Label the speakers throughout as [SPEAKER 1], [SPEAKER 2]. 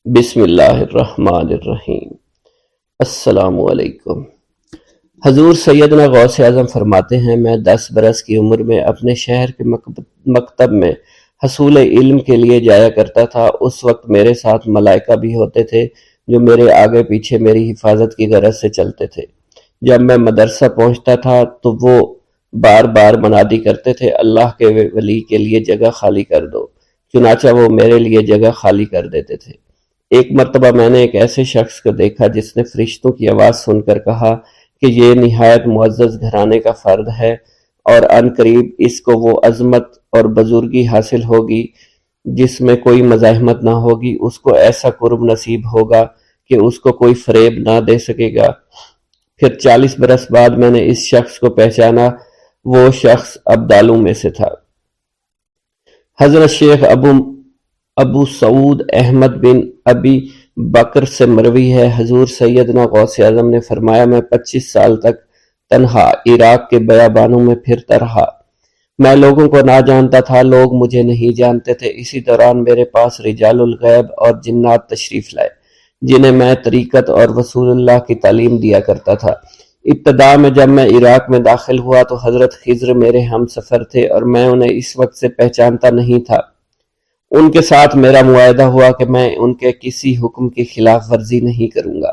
[SPEAKER 1] بسم اللہ الرحمن الرحیم۔ السلام علیکم۔ حضور سیدنا غوث اعظم فرماتے ہیں، میں 10 برس کی عمر میں اپنے شہر کے مکتب میں حصول علم کے لیے جایا کرتا تھا۔ اس وقت میرے ساتھ ملائکہ بھی ہوتے تھے جو میرے آگے پیچھے میری حفاظت کی غرض سے چلتے تھے۔ جب میں مدرسہ پہنچتا تھا تو وہ بار بار منادی کرتے تھے، اللہ کے ولی کے لیے جگہ خالی کر دو۔ چنانچہ وہ میرے لیے جگہ خالی کر دیتے تھے۔ ایک مرتبہ میں نے ایک ایسے شخص کو دیکھا جس نے فرشتوں کی آواز سن کر کہا کہ یہ نہایت معزز گھرانے کا فرد ہے اور عن قریب اس کو وہ عظمت اور بزرگی حاصل ہوگی جس میں کوئی مزاحمت نہ ہوگی۔ اس کو ایسا قرب نصیب ہوگا کہ اس کو کوئی فریب نہ دے سکے گا۔ پھر 40 برس بعد میں نے اس شخص کو پہچانا، وہ شخص ابدالوں میں سے تھا۔ حضرت شیخ ابو سعود احمد بن ابی بکر سے مروی ہے، حضور سیدنا غوث اعظم نے فرمایا، میں 25 سال تک تنہا عراق کے بیابانوں میں پھرتا رہا۔ میں لوگوں کو نہ جانتا تھا، لوگ مجھے نہیں جانتے تھے۔ اسی دوران میرے پاس رجال الغیب اور جنات تشریف لائے جنہیں میں طریقت اور رسول اللہ کی تعلیم دیا کرتا تھا۔ ابتدا میں جب میں عراق میں داخل ہوا تو حضرت خضر میرے ہم سفر تھے اور میں انہیں اس وقت سے پہچانتا نہیں تھا۔ ان کے ساتھ میرا معاہدہ ہوا کہ میں ان کے کسی حکم کی خلاف ورزی نہیں کروں گا۔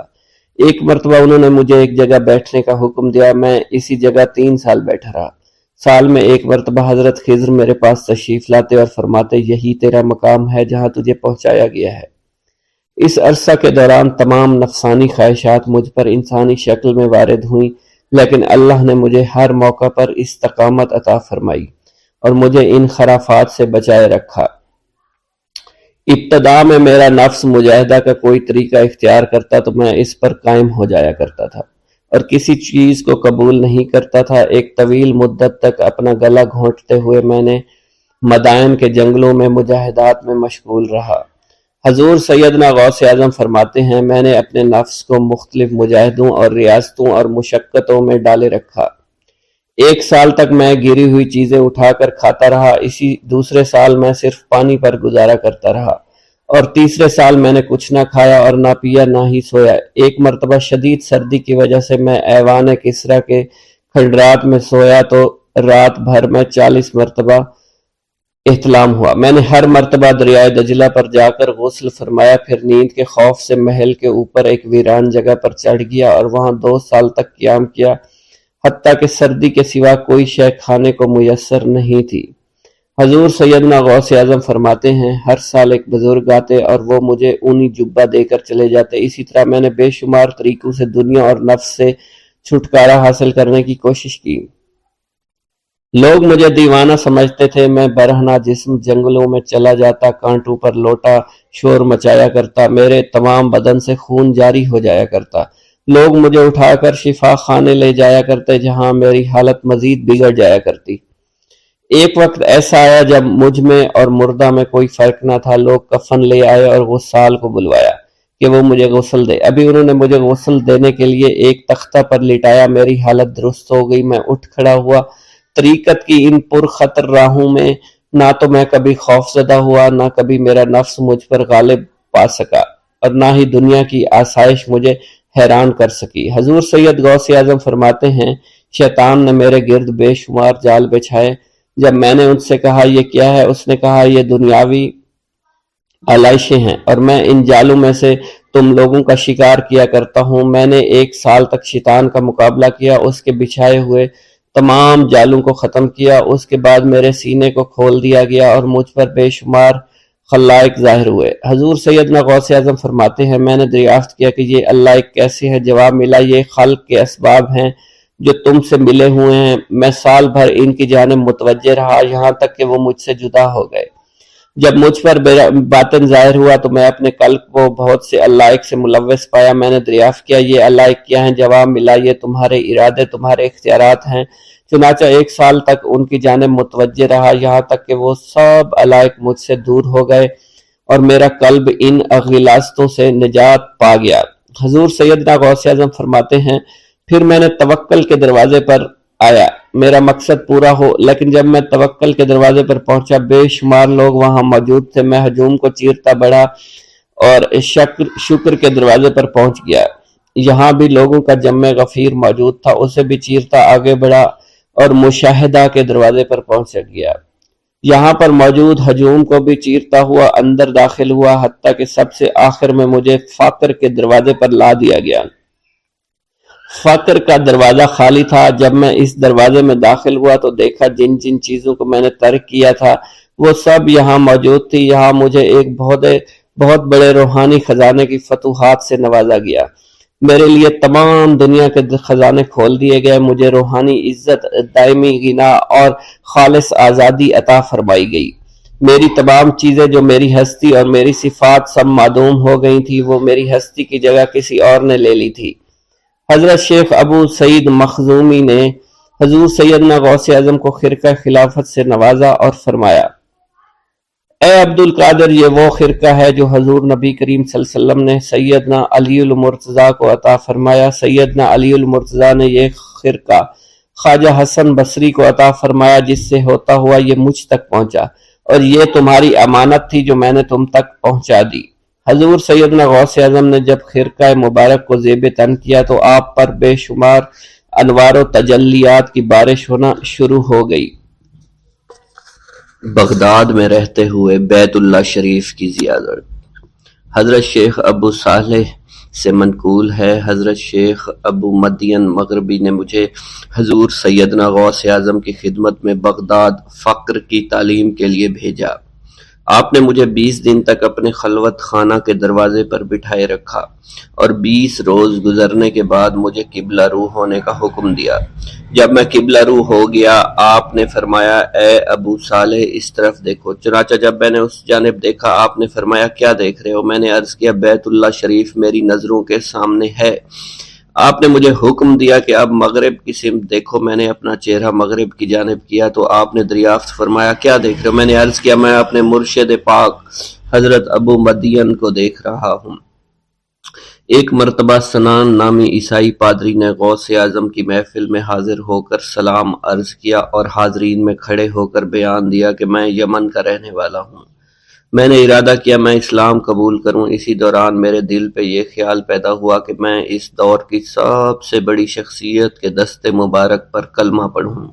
[SPEAKER 1] ایک مرتبہ انہوں نے مجھے ایک جگہ بیٹھنے کا حکم دیا، میں اسی جگہ 3 سال بیٹھا رہا۔ سال میں ایک مرتبہ حضرت خضر میرے پاس تشریف لاتے اور فرماتے، یہی تیرا مقام ہے جہاں تجھے پہنچایا گیا ہے۔ اس عرصہ کے دوران تمام نفسانی خواہشات مجھ پر انسانی شکل میں وارد ہوئیں، لیکن اللہ نے مجھے ہر موقع پر استقامت عطا فرمائی اور مجھے ان خرافات سے بچائے رکھا۔ ابتدا میں میرا نفس مجاہدہ کا کوئی طریقہ اختیار کرتا تو میں اس پر قائم ہو جایا کرتا تھا اور کسی چیز کو قبول نہیں کرتا تھا۔ ایک طویل مدت تک اپنا گلا گھونٹتے ہوئے میں نے مدائن کے جنگلوں میں مجاہدات میں مشغول رہا۔ حضور سیدنا غوث اعظم فرماتے ہیں، میں نے اپنے نفس کو مختلف مجاہدوں اور ریاستوں اور مشقتوں میں ڈالے رکھا۔ 1 سال تک میں گری ہوئی چیزیں اٹھا کر کھاتا رہا، اسی دوسرے سال میں صرف پانی پر گزارا کرتا رہا اور تیسرے سال میں نے کچھ نہ کھایا اور نہ پیا نہ ہی سویا۔ ایک مرتبہ شدید سردی کی وجہ سے میں ایوان کسریٰ کے کھنڈرات میں سویا تو رات بھر میں 40 مرتبہ احتلام ہوا۔ میں نے ہر مرتبہ دریائے دجلہ پر جا کر غسل فرمایا، پھر نیند کے خوف سے محل کے اوپر ایک ویران جگہ پر چڑھ گیا اور وہاں 2 سال تک قیام کیا، حتیٰ کہ سردی کے سوا کوئی شے کھانے کو میسر نہیں تھی۔ حضور سیدنا غوث اعظم فرماتے ہیں، ہر سال ایک بزرگ آتے اور وہ مجھے اونی جبہ دے کر چلے جاتے۔ اسی طرح میں نے بے شمار طریقوں سے دنیا اور نفس سے چھٹکارا حاصل کرنے کی کوشش کی۔ لوگ مجھے دیوانہ سمجھتے تھے۔ میں برہنہ جسم جنگلوں میں چلا جاتا، کانٹوں پر لوٹا شور مچایا کرتا، میرے تمام بدن سے خون جاری ہو جایا کرتا۔ لوگ مجھے اٹھا کر شفا خانے لے جایا کرتے جہاں میری حالت مزید بگڑ جایا کرتی۔ ایک وقت ایسا آیا جب مجھ میں اور مردہ میں کوئی فرق نہ تھا۔ لوگ کفن لے آئے اور غسال کو بلوایا کہ وہ مجھے غسل دے۔ ابھی انہوں نے مجھے غسل دینے کے لیے ایک تختہ پر لٹایا، میری حالت درست ہو گئی، میں اٹھ کھڑا ہوا۔ طریقت کی ان پرخطر راہوں میں نہ تو میں کبھی خوف زدہ ہوا، نہ کبھی میرا نفس مجھ پر غالب پا سکا اور نہ ہی دنیا کی آسائش مجھے حیران کر سکی۔ حضور سید غوث اعظم فرماتے ہیں، شیطان نے میرے گرد بے شمار جال بچھائے۔ جب میں نے ان سے کہا یہ کیا ہے، اس نے کہا یہ دنیاوی آلائشیں ہیں اور میں ان جالوں میں سے تم لوگوں کا شکار کیا کرتا ہوں۔ میں نے 1 سال تک شیطان کا مقابلہ کیا، اس کے بچھائے ہوئے تمام جالوں کو ختم کیا۔ اس کے بعد میرے سینے کو کھول دیا گیا اور مجھ پر بے شمار خلائق ظاہر ہوئے۔ حضور سیدنا غوث اعظم فرماتے ہیں، میں نے دریافت کیا کہ یہ اللہ ایک کیسے ہے؟ جواب ملا، یہ خلق کے اسباب ہیں جو تم سے ملے ہوئے ہیں۔ میں سال بھر ان کی جانب متوجہ رہا یہاں تک کہ وہ مجھ سے جدا ہو گئے۔ جب مجھ پر باطن ظاہر ہوا تو میں اپنے قلب کو بہت سے علائق سے ملوث پایا۔ میں نے دریافت کیا یہ علائق کیا ہیں؟ جواب ملا، یہ تمہارے ارادے، تمہارے اختیارات ہیں۔ چنانچہ 1 سال تک ان کی جانب متوجہ رہا یہاں تک کہ وہ سب علائق مجھ سے دور ہو گئے اور میرا قلب ان غلاظتوں سے نجات پا گیا۔ حضور سیدنا غوث اعظم فرماتے ہیں، پھر میں نے توکل کے دروازے پر آیا، میرا مقصد پورا ہو، لیکن جب میں توکل کے دروازے پر پہنچا بے شمار لوگ وہاں موجود تھے۔ میں ہجوم کو چیرتا بڑھا اور شکر کے دروازے پر پہنچ گیا۔ یہاں بھی لوگوں کا جمع غفیر موجود تھا، اسے بھی چیرتا آگے بڑھا اور مشاہدہ کے دروازے پر پہنچ گیا۔ یہاں پر موجود ہجوم کو بھی چیرتا ہوا اندر داخل ہوا، حتیٰ کہ سب سے آخر میں مجھے فقر کے دروازے پر لا دیا گیا۔ فقر کا دروازہ خالی تھا۔ جب میں اس دروازے میں داخل ہوا تو دیکھا جن جن چیزوں کو میں نے ترک کیا تھا وہ سب یہاں موجود تھی۔ یہاں مجھے ایک بہت بڑے روحانی خزانے کی فتوحات سے نوازا گیا۔ میرے لیے تمام دنیا کے خزانے کھول دیے گئے، مجھے روحانی عزت، دائمی غنا اور خالص آزادی عطا فرمائی گئی۔ میری تمام چیزیں جو میری ہستی اور میری صفات سب معدوم ہو گئی تھی، وہ میری ہستی کی جگہ کسی اور نے لے لی تھی۔ حضرت شیخ ابو سعید مخزومی نے حضور سیدنا غوث اعظم کو خرقہ خلافت سے نوازا اور فرمایا، اے عبد القادر، یہ وہ خرقہ ہے جو حضور نبی کریم صلی اللہ علیہ وسلم نے سیدنا علی المرتضیٰ کو عطا فرمایا۔ سیدنا علی المرتضیٰ نے یہ خرقہ خواجہ حسن بصری کو عطا فرمایا، جس سے ہوتا ہوا یہ مجھ تک پہنچا، اور یہ تمہاری امانت تھی جو میں نے تم تک پہنچا دی۔ حضور سیدنا غوث اعظم نے جب خرقہ مبارک کو زیب تن کیا تو آپ پر بے شمار انوار و تجلیات کی بارش ہونا شروع ہو گئی۔ بغداد میں رہتے ہوئے بیت اللہ شریف کی زیارت۔ حضرت شیخ ابو صالح سے منقول ہے، حضرت شیخ ابو مدین مغربی نے مجھے حضور سیدنا غوث اعظم کی خدمت میں بغداد فقر کی تعلیم کے لیے بھیجا۔ آپ نے مجھے 20 دن تک اپنے خلوت خانہ کے دروازے پر بٹھائے رکھا اور 20 روز گزرنے کے بعد مجھے قبلہ رو ہونے کا حکم دیا۔ جب میں قبلہ رو ہو گیا، آپ نے فرمایا، اے ابو صالح اس طرف دیکھو۔ چنانچہ جب میں نے اس جانب دیکھا، آپ نے فرمایا، کیا دیکھ رہے ہو؟ میں نے عرض کیا، بیت اللہ شریف میری نظروں کے سامنے ہے۔ آپ نے مجھے حکم دیا کہ اب مغرب کی سمت دیکھو۔ میں نے اپنا چہرہ مغرب کی جانب کیا تو آپ نے دریافت فرمایا، کیا دیکھ رہے ہو؟ میں نے عرض کیا، میں اپنے مرشد پاک حضرت ابو مدین کو دیکھ رہا ہوں۔ ایک مرتبہ سنان نامی عیسائی پادری نے غوث اعظم کی محفل میں حاضر ہو کر سلام عرض کیا اور حاضرین میں کھڑے ہو کر بیان دیا کہ میں یمن کا رہنے والا ہوں۔ میں نے ارادہ کیا میں اسلام قبول کروں۔ اسی دوران میرے دل پہ یہ خیال پیدا ہوا کہ میں اس دور کی سب سے بڑی شخصیت کے دست مبارک پر کلمہ پڑھوں۔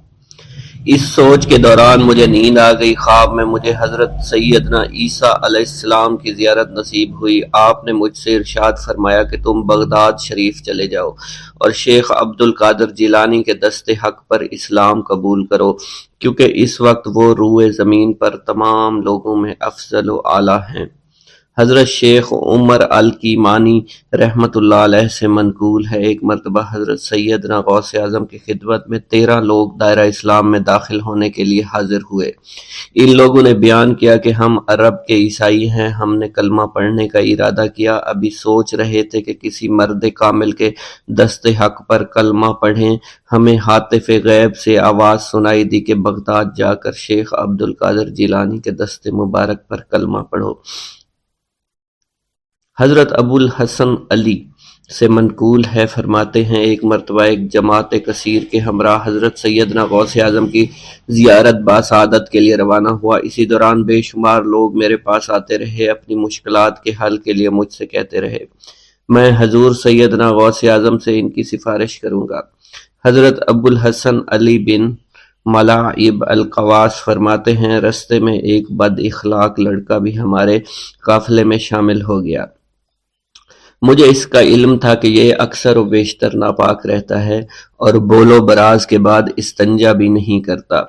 [SPEAKER 1] اس سوچ کے دوران مجھے نیند آ گئی۔ خواب میں مجھے حضرت سیدنا عیسیٰ علیہ السلام کی زیارت نصیب ہوئی۔ آپ نے مجھ سے ارشاد فرمایا کہ تم بغداد شریف چلے جاؤ اور شیخ عبد القادر جیلانی کے دست حق پر اسلام قبول کرو، کیونکہ اس وقت وہ روئے زمین پر تمام لوگوں میں افضل و اعلیٰ ہیں۔ حضرت شیخ عمر الکیمانی رحمۃ اللہ علیہ سے منقول ہے، ایک مرتبہ حضرت سیدنا غوث اعظم کی خدمت میں 13 لوگ دائرہ اسلام میں داخل ہونے کے لیے حاضر ہوئے۔ ان لوگوں نے بیان کیا کہ ہم عرب کے عیسائی ہیں، ہم نے کلمہ پڑھنے کا ارادہ کیا، ابھی سوچ رہے تھے کہ کسی مرد کامل کے دست حق پر کلمہ پڑھیں۔ ہمیں ہاتف غیب سے آواز سنائی دی کہ بغداد جا کر شیخ عبد القادر جیلانی کے دست مبارک پر کلمہ پڑھو۔ حضرت ابو الحسن علی سے منقول ہے، فرماتے ہیں ایک مرتبہ ایک جماعت کثیر کے ہمراہ حضرت سیدنا غوث اعظم کی زیارت باسعادت کے لیے روانہ ہوا۔ اسی دوران بے شمار لوگ میرے پاس آتے رہے، اپنی مشکلات کے حل کے لیے مجھ سے کہتے رہے، میں حضور سیدنا غوث اعظم سے ان کی سفارش کروں گا۔ حضرت ابو الحسن علی بن ملاعب القواس فرماتے ہیں رستے میں ایک بد اخلاق لڑکا بھی ہمارے قافلے میں شامل ہو گیا۔ مجھے اس کا علم تھا کہ یہ اکثر و بیشتر ناپاک رہتا ہے اور بول و براز کے بعد استنجا بھی نہیں کرتا۔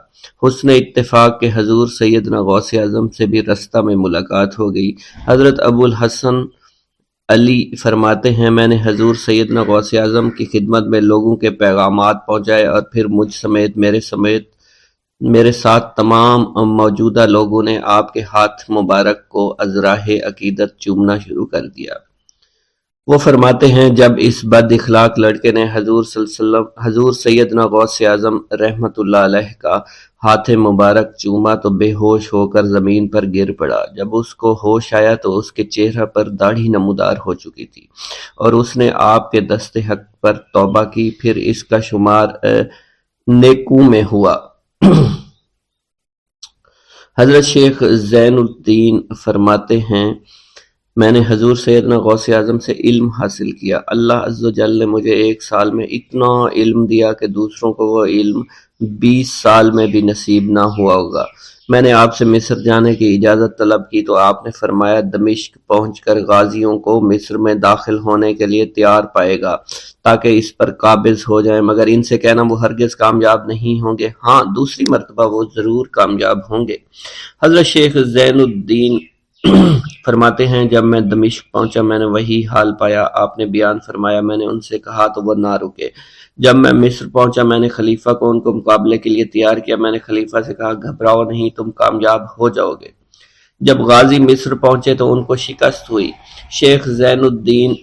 [SPEAKER 1] حسن اتفاق کے حضور سیدنا غوث اعظم سے بھی رستہ میں ملاقات ہو گئی۔ حضرت ابو الحسن علی فرماتے ہیں میں نے حضور سیدنا غوث اعظم کی خدمت میں لوگوں کے پیغامات پہنچائے اور پھر مجھ سمیت میرے ساتھ تمام موجودہ لوگوں نے آپ کے ہاتھ مبارک کو ازراہ عقیدت چومنا شروع کر دیا۔ وہ فرماتے ہیں جب اس بد اخلاق لڑکے نے حضور سیدنا غوث اعظم رحمت اللہ علیہ کا ہاتھ مبارک چوما تو بے ہوش ہو کر زمین پر گر پڑا۔ جب اس کو ہوش آیا تو اس کے چہرہ پر داڑھی نمودار ہو چکی تھی اور اس نے آپ کے دست حق پر توبہ کی، پھر اس کا شمار نیکوں میں ہوا۔ حضرت شیخ زین الدین فرماتے ہیں میں نے حضور سیدنا غوث اعظم سے علم حاصل کیا۔ اللہ عز و جل نے مجھے 1 سال میں اتنا علم دیا کہ دوسروں کو وہ علم 20 سال میں بھی نصیب نہ ہوا ہوگا۔ میں نے آپ سے مصر جانے کی اجازت طلب کی تو آپ نے فرمایا دمشق پہنچ کر غازیوں کو مصر میں داخل ہونے کے لیے تیار پائے گا تاکہ اس پر قابض ہو جائیں، مگر ان سے کہنا وہ ہرگز کامیاب نہیں ہوں گے، ہاں دوسری مرتبہ وہ ضرور کامیاب ہوں گے۔ حضرت شیخ زین الدین فرماتے ہیں جب میں دمشق پہنچا میں نے وہی حال پایا۔ آپ نے بیان فرمایا میں نے ان سے کہا تو وہ نہ رکے۔ جب میں مصر پہنچا میں نے خلیفہ کو ان کو مقابلے کے لیے تیار کیا۔ میں نے خلیفہ سے کہا گھبراؤ نہیں، تم کامیاب ہو جاؤ گے۔ جب غازی مصر پہنچے تو ان کو شکست ہوئی۔ شیخ زین الدین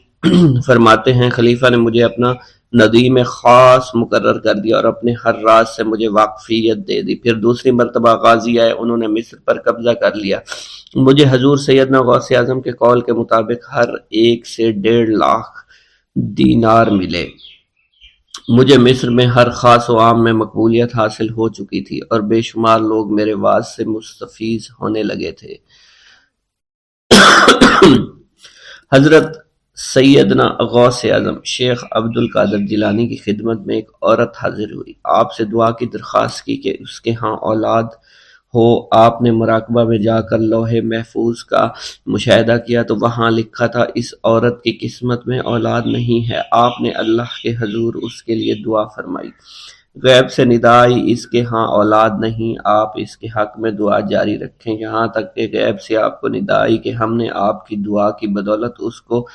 [SPEAKER 1] فرماتے ہیں خلیفہ نے مجھے اپنا ندیم خاص مقرر کر دیا اور اپنے ہر راز سے مجھے واقفیت دے دی۔ پھر دوسری مرتبہ غازی آئے، انہوں نے مصر پر قبضہ کر لیا۔ مجھے حضور سیدنا غوث اعظم کے قول کے مطابق ہر ایک سے 1.5 لاکھ دینار ملے۔ مجھے مصر میں ہر خاص و عام میں مقبولیت حاصل ہو چکی تھی اور بے شمار لوگ میرے وعظ سے مستفیض ہونے لگے تھے۔ حضرت سیدنا غوث اعظم شیخ عبد القادر جیلانی کی خدمت میں ایک عورت حاضر ہوئی، آپ سے دعا کی درخواست کی کہ اس کے ہاں اولاد ہو۔ آپ نے مراقبہ میں جا کر لوح محفوظ کا مشاہدہ کیا تو وہاں لکھا تھا اس عورت کی قسمت میں اولاد نہیں ہے۔ آپ نے اللہ کے حضور اس کے لیے دعا فرمائی، غیب سے ندا آئی اس کے ہاں اولاد نہیں، آپ اس کے حق میں دعا جاری رکھیں، یہاں تک کہ غیب سے آپ کو ندا آئی کہ ہم نے آپ کی دعا کی بدولت اس کو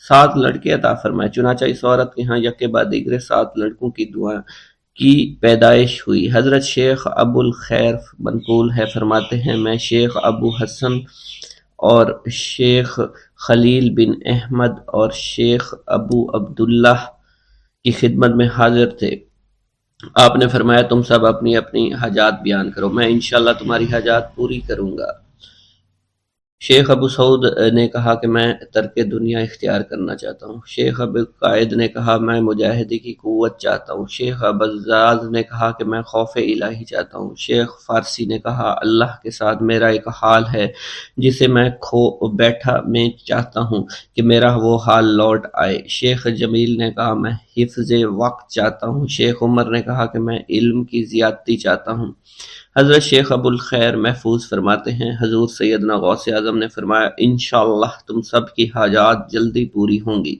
[SPEAKER 1] 7 لڑکے عطا فرمائے۔ چنانچہ اس عورت کے ہاں یکے بعد دیگرے 7 لڑکوں کی دعا کی پیدائش ہوئی۔ حضرت شیخ ابو الخیر منقول ہے، فرماتے ہیں میں شیخ ابو حسن اور شیخ خلیل بن احمد اور شیخ ابو عبداللہ کی خدمت میں حاضر تھے۔ آپ نے فرمایا تم سب اپنی اپنی حاجات بیان کرو، میں انشاءاللہ تمہاری حاجات پوری کروں گا۔ شیخ ابو سعود نے کہا کہ میں ترک دنیا اختیار کرنا چاہتا ہوں۔ شیخ ابو قائد نے کہا میں مجاہدے کی قوت چاہتا ہوں۔ شیخ ابوالزاز نے کہا کہ میں خوف الہی چاہتا ہوں۔ شیخ فارسی نے کہا اللہ کے ساتھ میرا ایک حال ہے جسے میں کھو بیٹھا میں چاہتا ہوں کہ میرا وہ حال لوٹ آئے۔ شیخ جمیل نے کہا میں حفظ وقت چاہتا ہوں۔ شیخ عمر نے کہا کہ میں علم کی زیادتی چاہتا ہوں۔ حضرت شیخ ابو الخیر محفوظ فرماتے ہیں حضور سیدنا غوث اعظم نے فرمایا انشاءاللہ تم سب کی حاجات جلدی پوری ہوں گی۔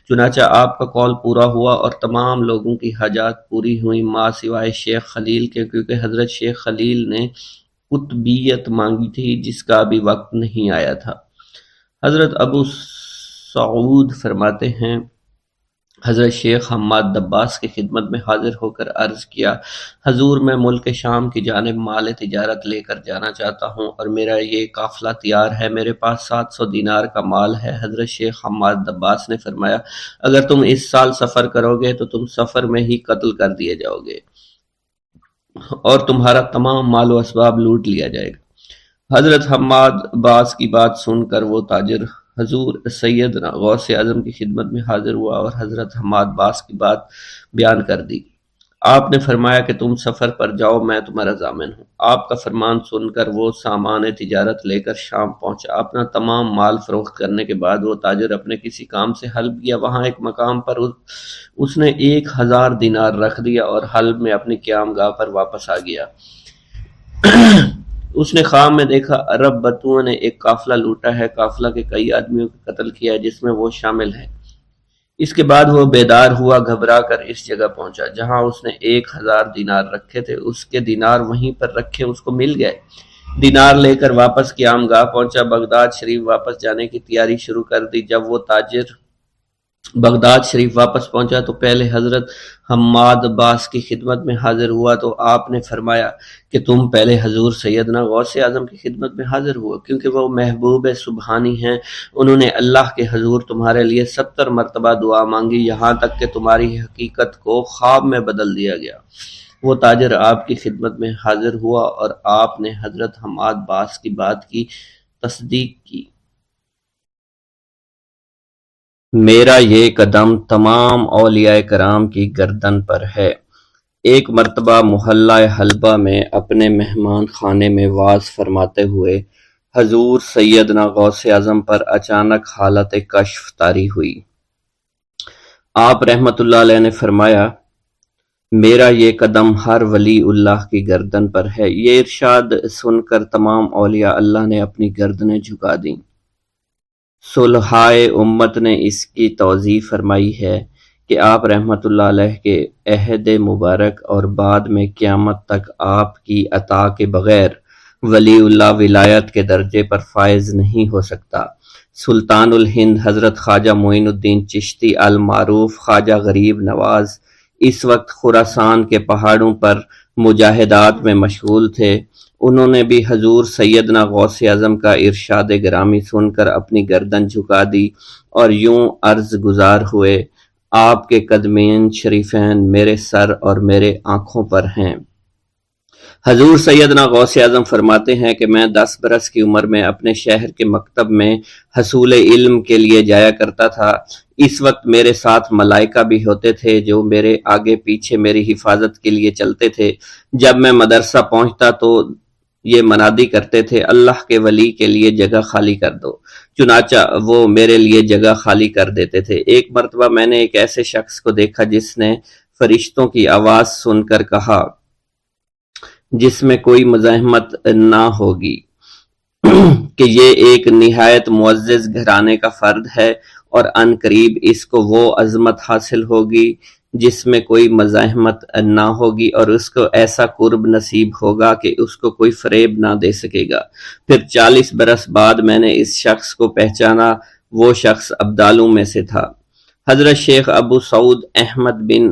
[SPEAKER 1] چنانچہ آپ کا قول پورا ہوا اور تمام لوگوں کی حاجات پوری ہوئی ماں سوائے شیخ خلیل کے، کیونکہ حضرت شیخ خلیل نے قطبیت مانگی تھی جس کا ابھی وقت نہیں آیا تھا۔ حضرت ابو سعود فرماتے ہیں حضرت شیخ حماد دباس کی خدمت میں حاضر ہو کر عرض کیا حضور میں ملک شام کی جانب مال تجارت لے کر جانا چاہتا ہوں اور میرا یہ قافلہ تیار ہے، میرے پاس 700 دینار کا مال ہے۔ حضرت شیخ حماد دباس نے فرمایا اگر تم اس سال سفر کرو گے تو تم سفر میں ہی قتل کر دیے جاؤ گے اور تمہارا تمام مال و اسباب لوٹ لیا جائے گا۔ حضرت حماد باس کی بات سن کر وہ تاجر حضور سیدنا غوث اعظم کی خدمت میں حاضر ہوا اور حضرت حماد باس کی بات بیان کر دی۔ آپ نے فرمایا کہ تم سفر پر جاؤ، میں تمہارا ضامن ہوں۔ آپ کا فرمان سن کر وہ سامان تجارت لے کر شام پہنچا۔ اپنا تمام مال فروخت کرنے کے بعد وہ تاجر اپنے کسی کام سے حلب گیا، وہاں ایک مقام پر اس نے 1000 دینار رکھ دیا اور حلب میں اپنی قیام گاہ پر واپس آ گیا۔ اس نے خواب میں دیکھا عرب بتوؤں نے ایک قافلہ لوٹا ہے، قافلہ کے کئی آدمیوں کو قتل کیا ہے جس میں وہ شامل ہے۔ اس کے بعد وہ بیدار ہوا، گھبرا کر اس جگہ پہنچا جہاں اس نے 1000 دینار رکھے تھے، اس کے دینار وہیں پر رکھے اس کو مل گئے۔ دینار لے کر واپس قیام گاہ پہنچا، بغداد شریف واپس جانے کی تیاری شروع کر دی۔ جب وہ تاجر بغداد شریف واپس پہنچا تو پہلے حضرت حماد باس کی خدمت میں حاضر ہوا تو آپ نے فرمایا کہ تم پہلے حضور سیدنا غوث اعظم کی خدمت میں حاضر ہوا، کیونکہ وہ محبوب سبحانی ہیں، انہوں نے اللہ کے حضور تمہارے لیے 70 مرتبہ دعا مانگی یہاں تک کہ تمہاری حقیقت کو خواب میں بدل دیا گیا۔ وہ تاجر آپ کی خدمت میں حاضر ہوا اور آپ نے حضرت حماد باس کی بات کی تصدیق کی۔ میرا یہ قدم تمام اولیاء کرام کی گردن پر ہے۔ ایک مرتبہ محلہ حلبہ میں اپنے مہمان خانے میں وعظ فرماتے ہوئے حضور سیدنا غوث اعظم پر اچانک حالت کشف طاری ہوئی۔ آپ رحمت اللہ علیہ نے فرمایا، میرا یہ قدم ہر ولی اللہ کی گردن پر ہے۔ یہ ارشاد سن کر تمام اولیاء اللہ نے اپنی گردنیں جھکا دیں۔ صلحائے امت نے اس کی توضیح فرمائی ہے کہ آپ رحمت اللہ علیہ کے عہد مبارک اور بعد میں قیامت تک آپ کی عطا کے بغیر ولی اللہ ولایت کے درجے پر فائز نہیں ہو سکتا۔ سلطان الہند حضرت خواجہ معین الدین چشتی المعروف خواجہ غریب نواز اس وقت خراسان کے پہاڑوں پر مجاہدات میں مشغول تھے۔ انہوں نے بھی حضور سیدنا غوث اعظم کا ارشاد گرامی سن کر اپنی گردن جھکا دی اور یوں عرض گزار ہوئے، آپ کے قدمین شریفین میرے سر اور میرے آنکھوں پر ہیں۔ حضور سیدنا غوث اعظم فرماتے ہیں کہ میں 10 برس کی عمر میں اپنے شہر کے مکتب میں حصول علم کے لیے جایا کرتا تھا۔ اس وقت میرے ساتھ ملائکہ بھی ہوتے تھے جو میرے آگے پیچھے میری حفاظت کے لیے چلتے تھے۔ جب میں مدرسہ پہنچتا تو یہ منادی کرتے تھے، اللہ کے ولی کے لیے جگہ خالی کر دو۔ چنانچہ وہ میرے لیے جگہ خالی کر دیتے تھے۔ ایک مرتبہ میں نے ایک ایسے شخص کو دیکھا جس نے فرشتوں کی آواز سن کر کہا، جس میں کوئی مزاحمت نہ ہوگی، کہ یہ ایک نہایت معزز گھرانے کا فرد ہے اور عن قریب اس کو وہ عظمت حاصل ہوگی جس میں کوئی مزاحمت نہ ہوگی، اور اس کو ایسا قرب نصیب ہوگا کہ اس کو کوئی فریب نہ دے سکے گا۔ پھر 40 برس بعد میں نے اس شخص کو پہچانا، وہ شخص ابدالوں میں سے تھا۔ حضرت شیخ ابو سعود احمد بن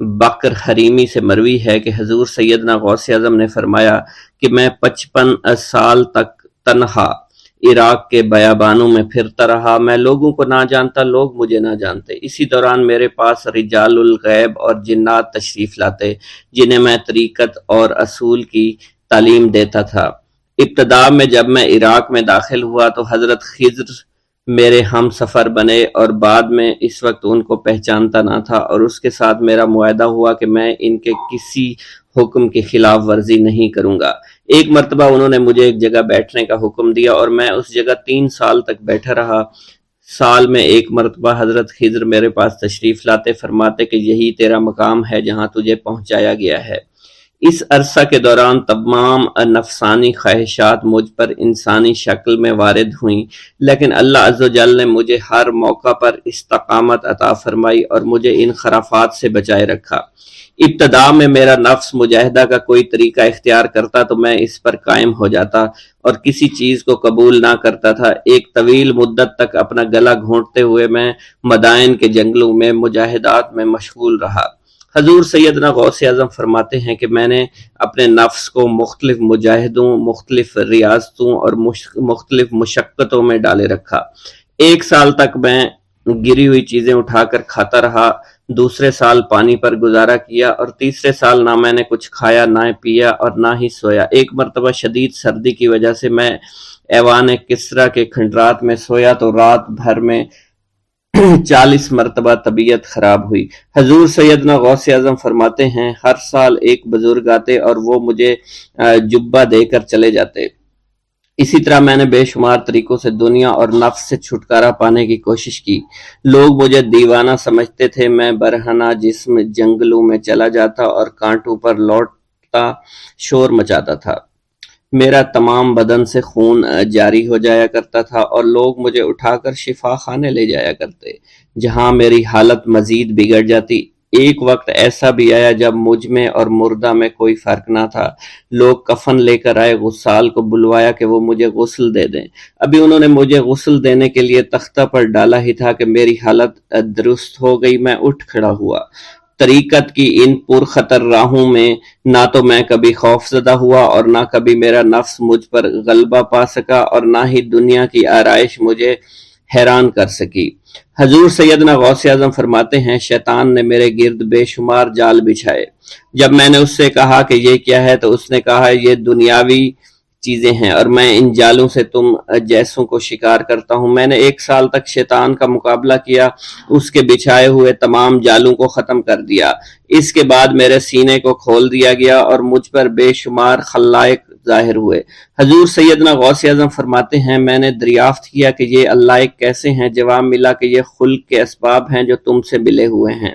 [SPEAKER 1] بکر حریمی سے مروی ہے کہ حضور سیدنا غوث اعظم نے فرمایا کہ میں 55 سال تک تنہا عراق کے بیابانوں میں پھرتا رہا، میں لوگوں کو نہ جانتا، لوگ مجھے نہ جانتے۔ اسی دوران میرے پاس رجال الغیب اور جنات تشریف لاتے جنہیں میں طریقت اور اصول کی تعلیم دیتا تھا۔ ابتدا میں جب میں عراق میں داخل ہوا تو حضرت خضر میرے ہم سفر بنے اور بعد میں اس وقت ان کو پہچانتا نہ تھا، اور اس کے ساتھ میرا معاہدہ ہوا کہ میں ان کے کسی حکم کی خلاف ورزی نہیں کروں گا۔ ایک مرتبہ انہوں نے مجھے ایک جگہ بیٹھنے کا حکم دیا اور میں اس جگہ 3 سال تک بیٹھا رہا۔ سال میں ایک مرتبہ حضرت خضر میرے پاس تشریف لاتے، فرماتے کہ یہی تیرا مقام ہے جہاں تجھے پہنچایا گیا ہے۔ اس عرصہ کے دوران تمام نفسانی خواہشات مجھ پر انسانی شکل میں وارد ہوئیں، لیکن اللہ عز و جل نے مجھے ہر موقع پر استقامت عطا فرمائی اور مجھے ان خرافات سے بچائے رکھا۔ ابتدا میں میرا نفس مجاہدہ کا کوئی طریقہ اختیار کرتا تو میں اس پر قائم ہو جاتا اور کسی چیز کو قبول نہ کرتا تھا۔ ایک طویل مدت تک اپنا گلا گھونٹتے ہوئے میں مدائن کے جنگلوں میں مجاہدات میں مشغول رہا۔ حضور سیدنا غوث اعظم فرماتے ہیں کہ میں نے اپنے نفس کو مختلف مجاہدوں، مختلف ریاضتوں اور مختلف مشقتوں میں ڈالے رکھا۔ 1 سال تک میں گری ہوئی چیزیں اٹھا کر کھاتا رہا، دوسرے سال پانی پر گزارا کیا، اور تیسرے سال نہ میں نے کچھ کھایا، نہ پیا اور نہ ہی سویا۔ ایک مرتبہ شدید سردی کی وجہ سے میں ایوان کسریٰ کے کھنڈرات میں سویا تو رات بھر میں 40 مرتبہ طبیعت خراب ہوئی۔ حضور سیدنا غوث اعظم فرماتے ہیں، ہر سال ایک بزرگ آتے اور وہ مجھے جبہ دے کر چلے جاتے۔ اسی طرح میں نے بے شمار طریقوں سے دنیا اور نفس سے چھٹکارا پانے کی کوشش کی۔ لوگ مجھے دیوانہ سمجھتے تھے۔ میں برہنہ جسم جنگلوں میں چلا جاتا اور کانٹوں پر لوٹتا شور مچاتا تھا۔ میرا تمام بدن سے خون جاری ہو جایا کرتا تھا اور لوگ مجھے اٹھا کر شفا خانے لے جایا کرتے، جہاں میری حالت مزید بگڑ جاتی۔ ایک وقت ایسا بھی آیا جب مجھ میں اور مردہ میں کوئی فرق نہ تھا۔ لوگ کفن لے کر آئے، غسال کو بلوایا کہ وہ مجھے غسل دے دیں۔ ابھی انہوں نے مجھے غسل دینے کے لیے تختہ پر ڈالا ہی تھا کہ میری حالت درست ہو گئی۔ میں اٹھ کھڑا ہوا۔ طریقت کی ان پرخطر راہوں میں نہ تو میں کبھی خوف زدہ ہوا اور نہ کبھی میرا نفس مجھ پر غلبہ پا سکا، اور نہ ہی دنیا کی آرائش مجھے حیران کر سکی۔ حضور سیدنا غوث اعظم فرماتے ہیں، شیطان نے میرے گرد بے شمار جال بچھائے۔ جب میں نے اس سے کہا کہ یہ کیا ہے تو اس نے کہا، یہ دنیاوی چیزیں ہیں اور میں ان جالوں سے تم جیسوں کو شکار کرتا ہوں۔ میں نے 1 سال تک شیطان کا مقابلہ کیا، اس کے بچھائے ہوئے تمام جالوں کو ختم کر دیا۔ اس کے بعد میرے سینے کو کھول دیا گیا اور مجھ پر بے شمار خلائق ظاہر ہوئے۔ حضور سیدنا غوث اعظم فرماتے ہیں میں نے دریافت کیا کہ یہ اللہ کیسے ہیں؟ جواب ملا کہ یہ خلق کے اسباب ہیں جو تم سے ملے ہوئے ہیں۔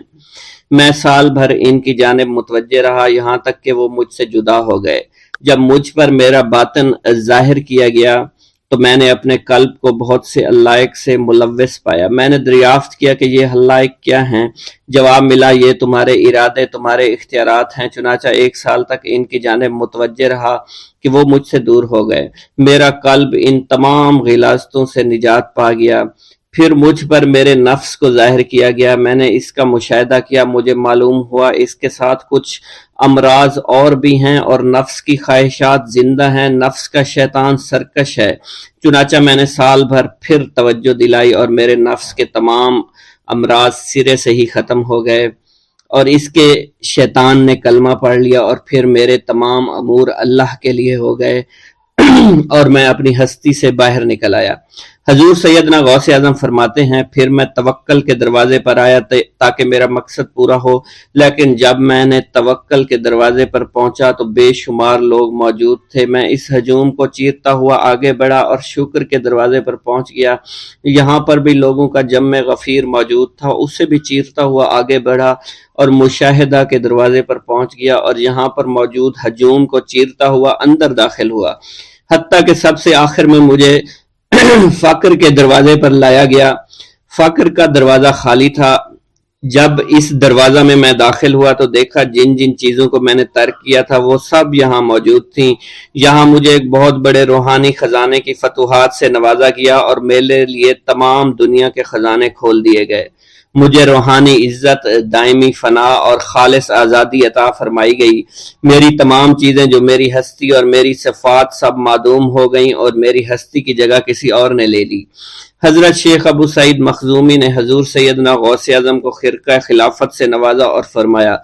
[SPEAKER 1] میں سال بھر ان کی جانب متوجہ رہا یہاں تک کہ وہ مجھ سے جدا ہو گئے۔ جب مجھ پر میرا باطن ظاہر کیا گیا تو میں نے اپنے قلب کو بہت سے حقائق سے ملوث پایا۔ میں نے دریافت کیا کہ یہ حقائق کیا ہیں؟ جواب ملا یہ تمہارے ارادے، تمہارے اختیارات ہیں۔ چنانچہ 1 سال تک ان کی جانب متوجہ رہا کہ وہ مجھ سے دور ہو گئے۔ میرا قلب ان تمام غلاظتوں سے نجات پا گیا۔ پھر مجھ پر میرے نفس کو ظاہر کیا گیا، میں نے اس کا مشاہدہ کیا، مجھے معلوم ہوا اس کے ساتھ کچھ امراض اور بھی ہیں اور نفس کی خواہشات زندہ ہیں، نفس کا شیطان سرکش ہے۔ چنانچہ میں نے سال بھر پھر توجہ دلائی اور میرے نفس کے تمام امراض سرے سے ہی ختم ہو گئے اور اس کے شیطان نے کلمہ پڑھ لیا اور پھر میرے تمام امور اللہ کے لیے ہو گئے اور میں اپنی ہستی سے باہر نکل آیا۔ حضور سیدنا غوث اعظم فرماتے ہیں پھر میں توکل کے دروازے پر آیا تاکہ میرا مقصد پورا ہو، لیکن جب میں نے توکل کے دروازے پر پہنچا تو بے شمار لوگ موجود تھے۔ میں اس ہجوم کو چیرتا ہوا آگے بڑھا اور شکر کے دروازے پر پہنچ گیا، یہاں پر بھی لوگوں کا جمع غفیر موجود تھا، اسے بھی چیرتا ہوا آگے بڑھا اور مشاہدہ کے دروازے پر پہنچ گیا اور یہاں پر موجود ہجوم کو چیرتا ہوا اندر داخل ہوا، حتیٰ کہ سب سے آخر میں مجھے فقر کے دروازے پر لایا گیا۔ فقر کا دروازہ خالی تھا۔ جب اس دروازہ میں داخل ہوا تو دیکھا جن جن چیزوں کو میں نے ترک کیا تھا وہ سب یہاں موجود تھیں۔ یہاں مجھے ایک بہت بڑے روحانی خزانے کی فتوحات سے نوازا گیا اور میرے لیے تمام دنیا کے خزانے کھول دیے گئے۔ مجھے روحانی عزت، دائمی فنا اور خالص آزادی عطا فرمائی گئی۔ میری تمام چیزیں جو میری ہستی اور میری صفات سب معدوم ہو گئیں اور میری ہستی کی جگہ کسی اور نے لے لی۔ حضرت شیخ ابو سعید مخزومی نے حضور سیدنا غوث اعظم کو خرقہ خلافت سے نوازا اور فرمایا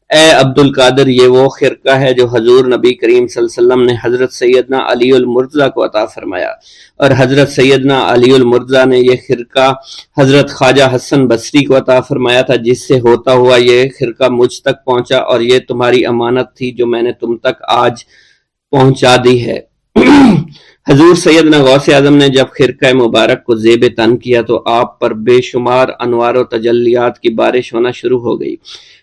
[SPEAKER 1] اے عبد القادر، یہ وہ خرقہ ہے جو حضور نبی کریم صلی اللہ علیہ وسلم نے حضرت سیدنا علی المرتضیٰ کو عطا فرمایا، اور حضرت سیدنا علی المرتضیٰ نے یہ خرقہ حضرت خواجہ حسن بصری کو عطا فرمایا تھا، جس سے ہوتا ہوا یہ خرقہ مجھ تک پہنچا اور یہ تمہاری امانت تھی جو میں نے تم تک آج پہنچا دی ہے۔ حضور سیدنا غوث اعظم نے جب خرقہ مبارک کو زیب تن کیا تو آپ پر بے شمار انوار و تجلیات کی بارش ہونا شروع ہو گئی۔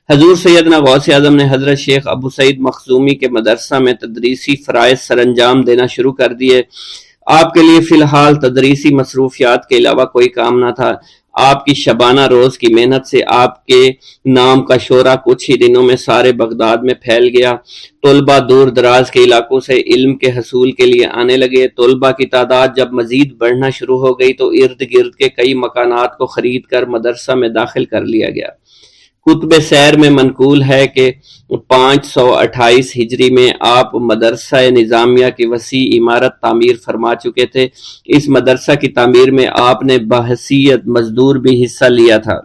[SPEAKER 1] حضور سیدنا غوث اعظم نے حضرت شیخ ابو سعید مخزومی کے مدرسہ میں تدریسی فرائض سر انجام دینا شروع کر دیے۔ آپ کے لیے فی الحال تدریسی مصروفیات کے علاوہ کوئی کام نہ تھا۔ آپ کی شبانہ روز کی محنت سے آپ کے نام کا شعرہ کچھ ہی دنوں میں سارے بغداد میں پھیل گیا۔ طلبہ دور دراز کے علاقوں سے علم کے حصول کے لیے آنے لگے۔ طلبہ کی تعداد جب مزید بڑھنا شروع ہو گئی تو ارد گرد کے کئی مکانات کو خرید کر مدرسہ میں داخل کر لیا گیا۔ کتب سیر میں منقول ہے کہ 528 ہجری میں آپ مدرسہ نظامیہ کی وسیع عمارت تعمیر فرما چکے تھے۔ اس مدرسہ کی تعمیر میں آپ نے بحیثیت مزدور بھی حصہ لیا تھا۔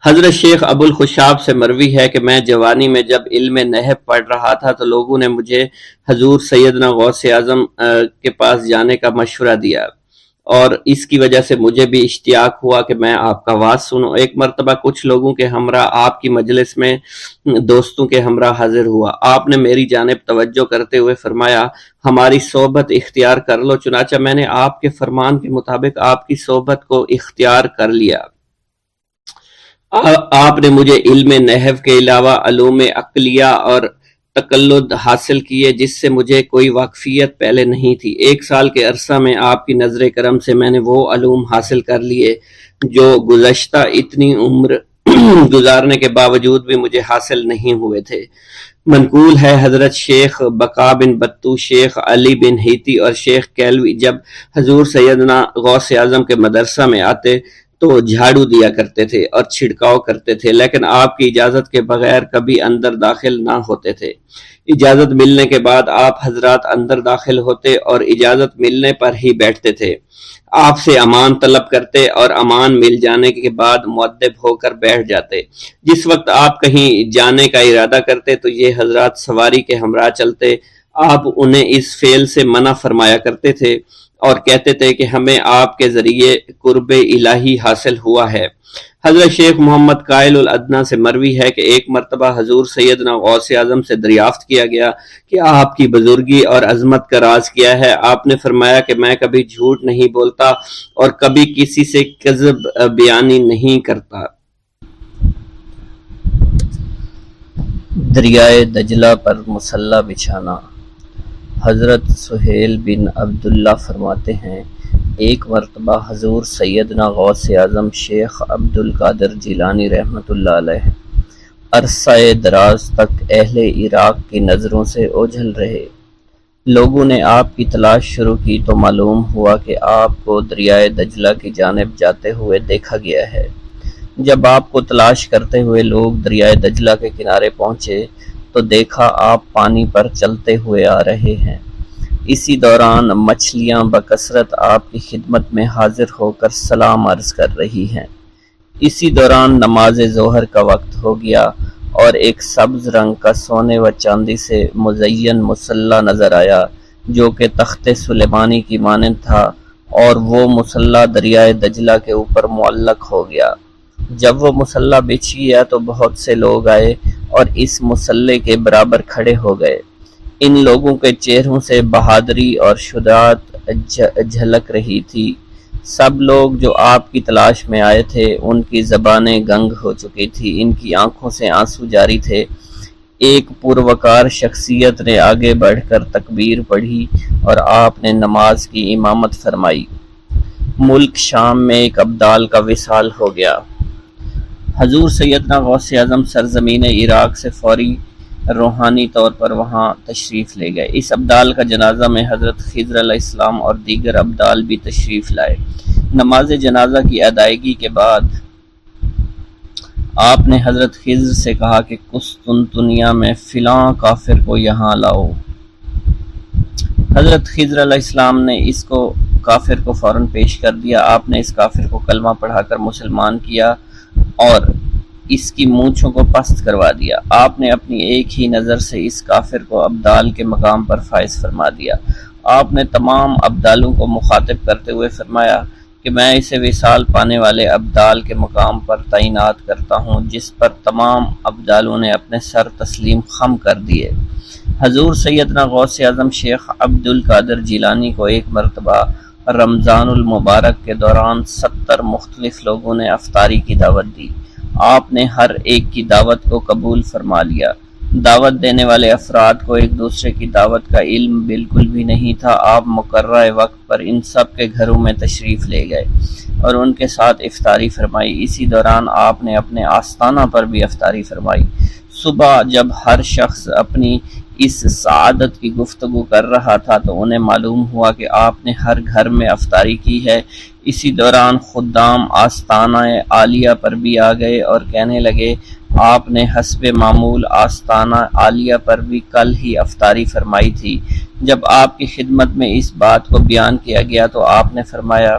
[SPEAKER 1] حضرت شیخ ابو الخشاب سے مروی ہے کہ میں جوانی میں جب علم نحو پڑھ رہا تھا تو لوگوں نے مجھے حضور سیدنا غوث اعظم کے پاس جانے کا مشورہ دیا اور اس کی وجہ سے مجھے بھی اشتیاق ہوا کہ میں آپ کا واعظ سنوں۔ ایک مرتبہ کچھ لوگوں کے ہمراہ آپ کی مجلس میں دوستوں کے ہمراہ حاضر ہوا۔ آپ نے میری جانب توجہ کرتے ہوئے فرمایا ہماری صحبت اختیار کر لو۔ چنانچہ میں نے آپ کے فرمان کے مطابق آپ کی صحبت کو اختیار کر لیا۔ آپ نے مجھے علم نحو کے علاوہ علوم عقلیہ اور تقلد حاصل کیے جس سے مجھے کوئی واقفیت پہلے نہیں تھی۔ 1 سال کے عرصہ میں آپ کی نظر کرم سے میں نے وہ علوم حاصل کر لیے جو گزشتہ اتنی عمر گزارنے کے باوجود بھی مجھے حاصل نہیں ہوئے تھے۔ منقول ہے حضرت شیخ بقا بن بطو، شیخ علی بن ہیتی اور شیخ کیلوی جب حضور سیدنا غوث اعظم کے مدرسہ میں آتے تو جھاڑو دیا کرتے تھے اور چھڑکاؤ کرتے تھے، لیکن آپ کی اجازت کے بغیر کبھی اندر داخل نہ ہوتے تھے۔ اجازت ملنے کے بعد آپ حضرات اندر داخل ہوتے اور اجازت ملنے پر ہی بیٹھتے تھے۔ آپ سے امان طلب کرتے اور امان مل جانے کے بعد مؤدب ہو کر بیٹھ جاتے۔ جس وقت آپ کہیں جانے کا ارادہ کرتے تو یہ حضرات سواری کے ہمراہ چلتے۔ آپ انہیں اس فعل سے منع فرمایا کرتے تھے اور کہتے تھے کہ ہمیں آپ کے ذریعے قرب الہی حاصل ہوا ہے۔ حضرت شیخ محمد قائل الادنیٰ سے مروی ہے کہ ایک مرتبہ حضور سیدنا غوث اعظم سے دریافت کیا گیا کہ آپ کی بزرگی اور عظمت کا راز کیا ہے۔ آپ نے فرمایا کہ میں کبھی جھوٹ نہیں بولتا اور کبھی کسی سے کذب بیانی نہیں کرتا۔
[SPEAKER 2] دریائے دجلہ پر مصلی بچھانا۔ حضرت سہیل بن عبداللہ فرماتے ہیں، ایک مرتبہ حضور سیدنا غوث اعظم شیخ عبد القادر جیلانی رحمۃ اللہ علیہ عرصہ دراز تک اہل عراق کی نظروں سے اوجھل رہے۔ لوگوں نے آپ کی تلاش شروع کی تو معلوم ہوا کہ آپ کو دریائے دجلہ کی جانب جاتے ہوئے دیکھا گیا ہے۔ جب آپ کو تلاش کرتے ہوئے لوگ دریائے دجلہ کے کنارے پہنچے تو دیکھا آپ پانی پر چلتے ہوئے آ رہے ہیں۔ اسی دوران مچھلیاں بکثرت آپ کی خدمت میں حاضر ہو کر سلام عرض کر رہی ہیں۔ اسی دوران نماز ظہر کا وقت ہو گیا اور ایک سبز رنگ کا سونے و چاندی سے مزین مصلی نظر آیا جو کہ تخت سلیمانی کی مانند تھا، اور وہ مصلی دریائے دجلہ کے اوپر معلق ہو گیا۔ جب وہ مصلی بچھ گیا تو بہت سے لوگ آئے اور اس مصلی کے برابر کھڑے ہو گئے۔ ان لوگوں کے چہروں سے بہادری اور شجاعت جھلک رہی تھی۔ سب لوگ جو آپ کی تلاش میں آئے تھے ان کی زبانیں گنگ ہو چکی تھی، ان کی آنکھوں سے آنسو جاری تھے۔ ایک پروقار شخصیت نے آگے بڑھ کر تکبیر پڑھی اور آپ نے نماز کی امامت فرمائی۔ ملک شام میں ایک ابدال کا وصال ہو گیا۔ حضور سیدنا غوث اعظم سرزمین عراق سے فوری روحانی طور پر وہاں تشریف لے گئے۔ اس ابدال کا جنازہ میں حضرت خضر علیہ السلام اور دیگر ابدال بھی تشریف لائے۔ نماز جنازہ کی ادائیگی کے بعد آپ نے حضرت خضر سے کہا کہ قسطنطنیہ میں فلاں کافر کو یہاں لاؤ۔ حضرت خضر علیہ السلام نے اس کافر کو فوراً پیش کر دیا۔ آپ نے اس کافر کو کلمہ پڑھا کر مسلمان کیا اور اس کی مونچھوں کو پست کروا دیا۔ آپ نے اپنی ایک ہی نظر سے اس کافر کو ابدال کے مقام پر فائز فرما دیا۔ آپ نے تمام ابدالوں کو مخاطب کرتے ہوئے فرمایا کہ میں اسے وصال پانے والے ابدال کے مقام پر تعینات کرتا ہوں، جس پر تمام ابدالوں نے اپنے سر تسلیم خم کر دیے۔ حضور سیدنا غوث اعظم شیخ عبد القادر جیلانی کو ایک مرتبہ رمضان المبارک کے دوران 70 مختلف لوگوں نے افطاری کی دعوت دی۔ آپ نے ہر ایک کی دعوت کو قبول فرما لیا۔ دعوت دینے والے افراد کو ایک دوسرے کی دعوت کا علم بالکل بھی نہیں تھا۔ آپ مقررہ وقت پر ان سب کے گھروں میں تشریف لے گئے اور ان کے ساتھ افطاری فرمائی۔ اسی دوران آپ نے اپنے آستانہ پر بھی افطاری فرمائی۔ صبح جب ہر شخص اپنی اس سعادت کی گفتگو کر رہا تھا تو انہیں معلوم ہوا کہ آپ نے ہر گھر میں افطاری کی ہے۔ اسی دوران خدام آستانہ عالیہ پر بھی آ گئے اور کہنے لگے، آپ نے حسب معمول آستانہ عالیہ پر بھی کل ہی افطاری فرمائی تھی۔ جب آپ کی خدمت میں اس بات کو بیان کیا گیا تو آپ نے فرمایا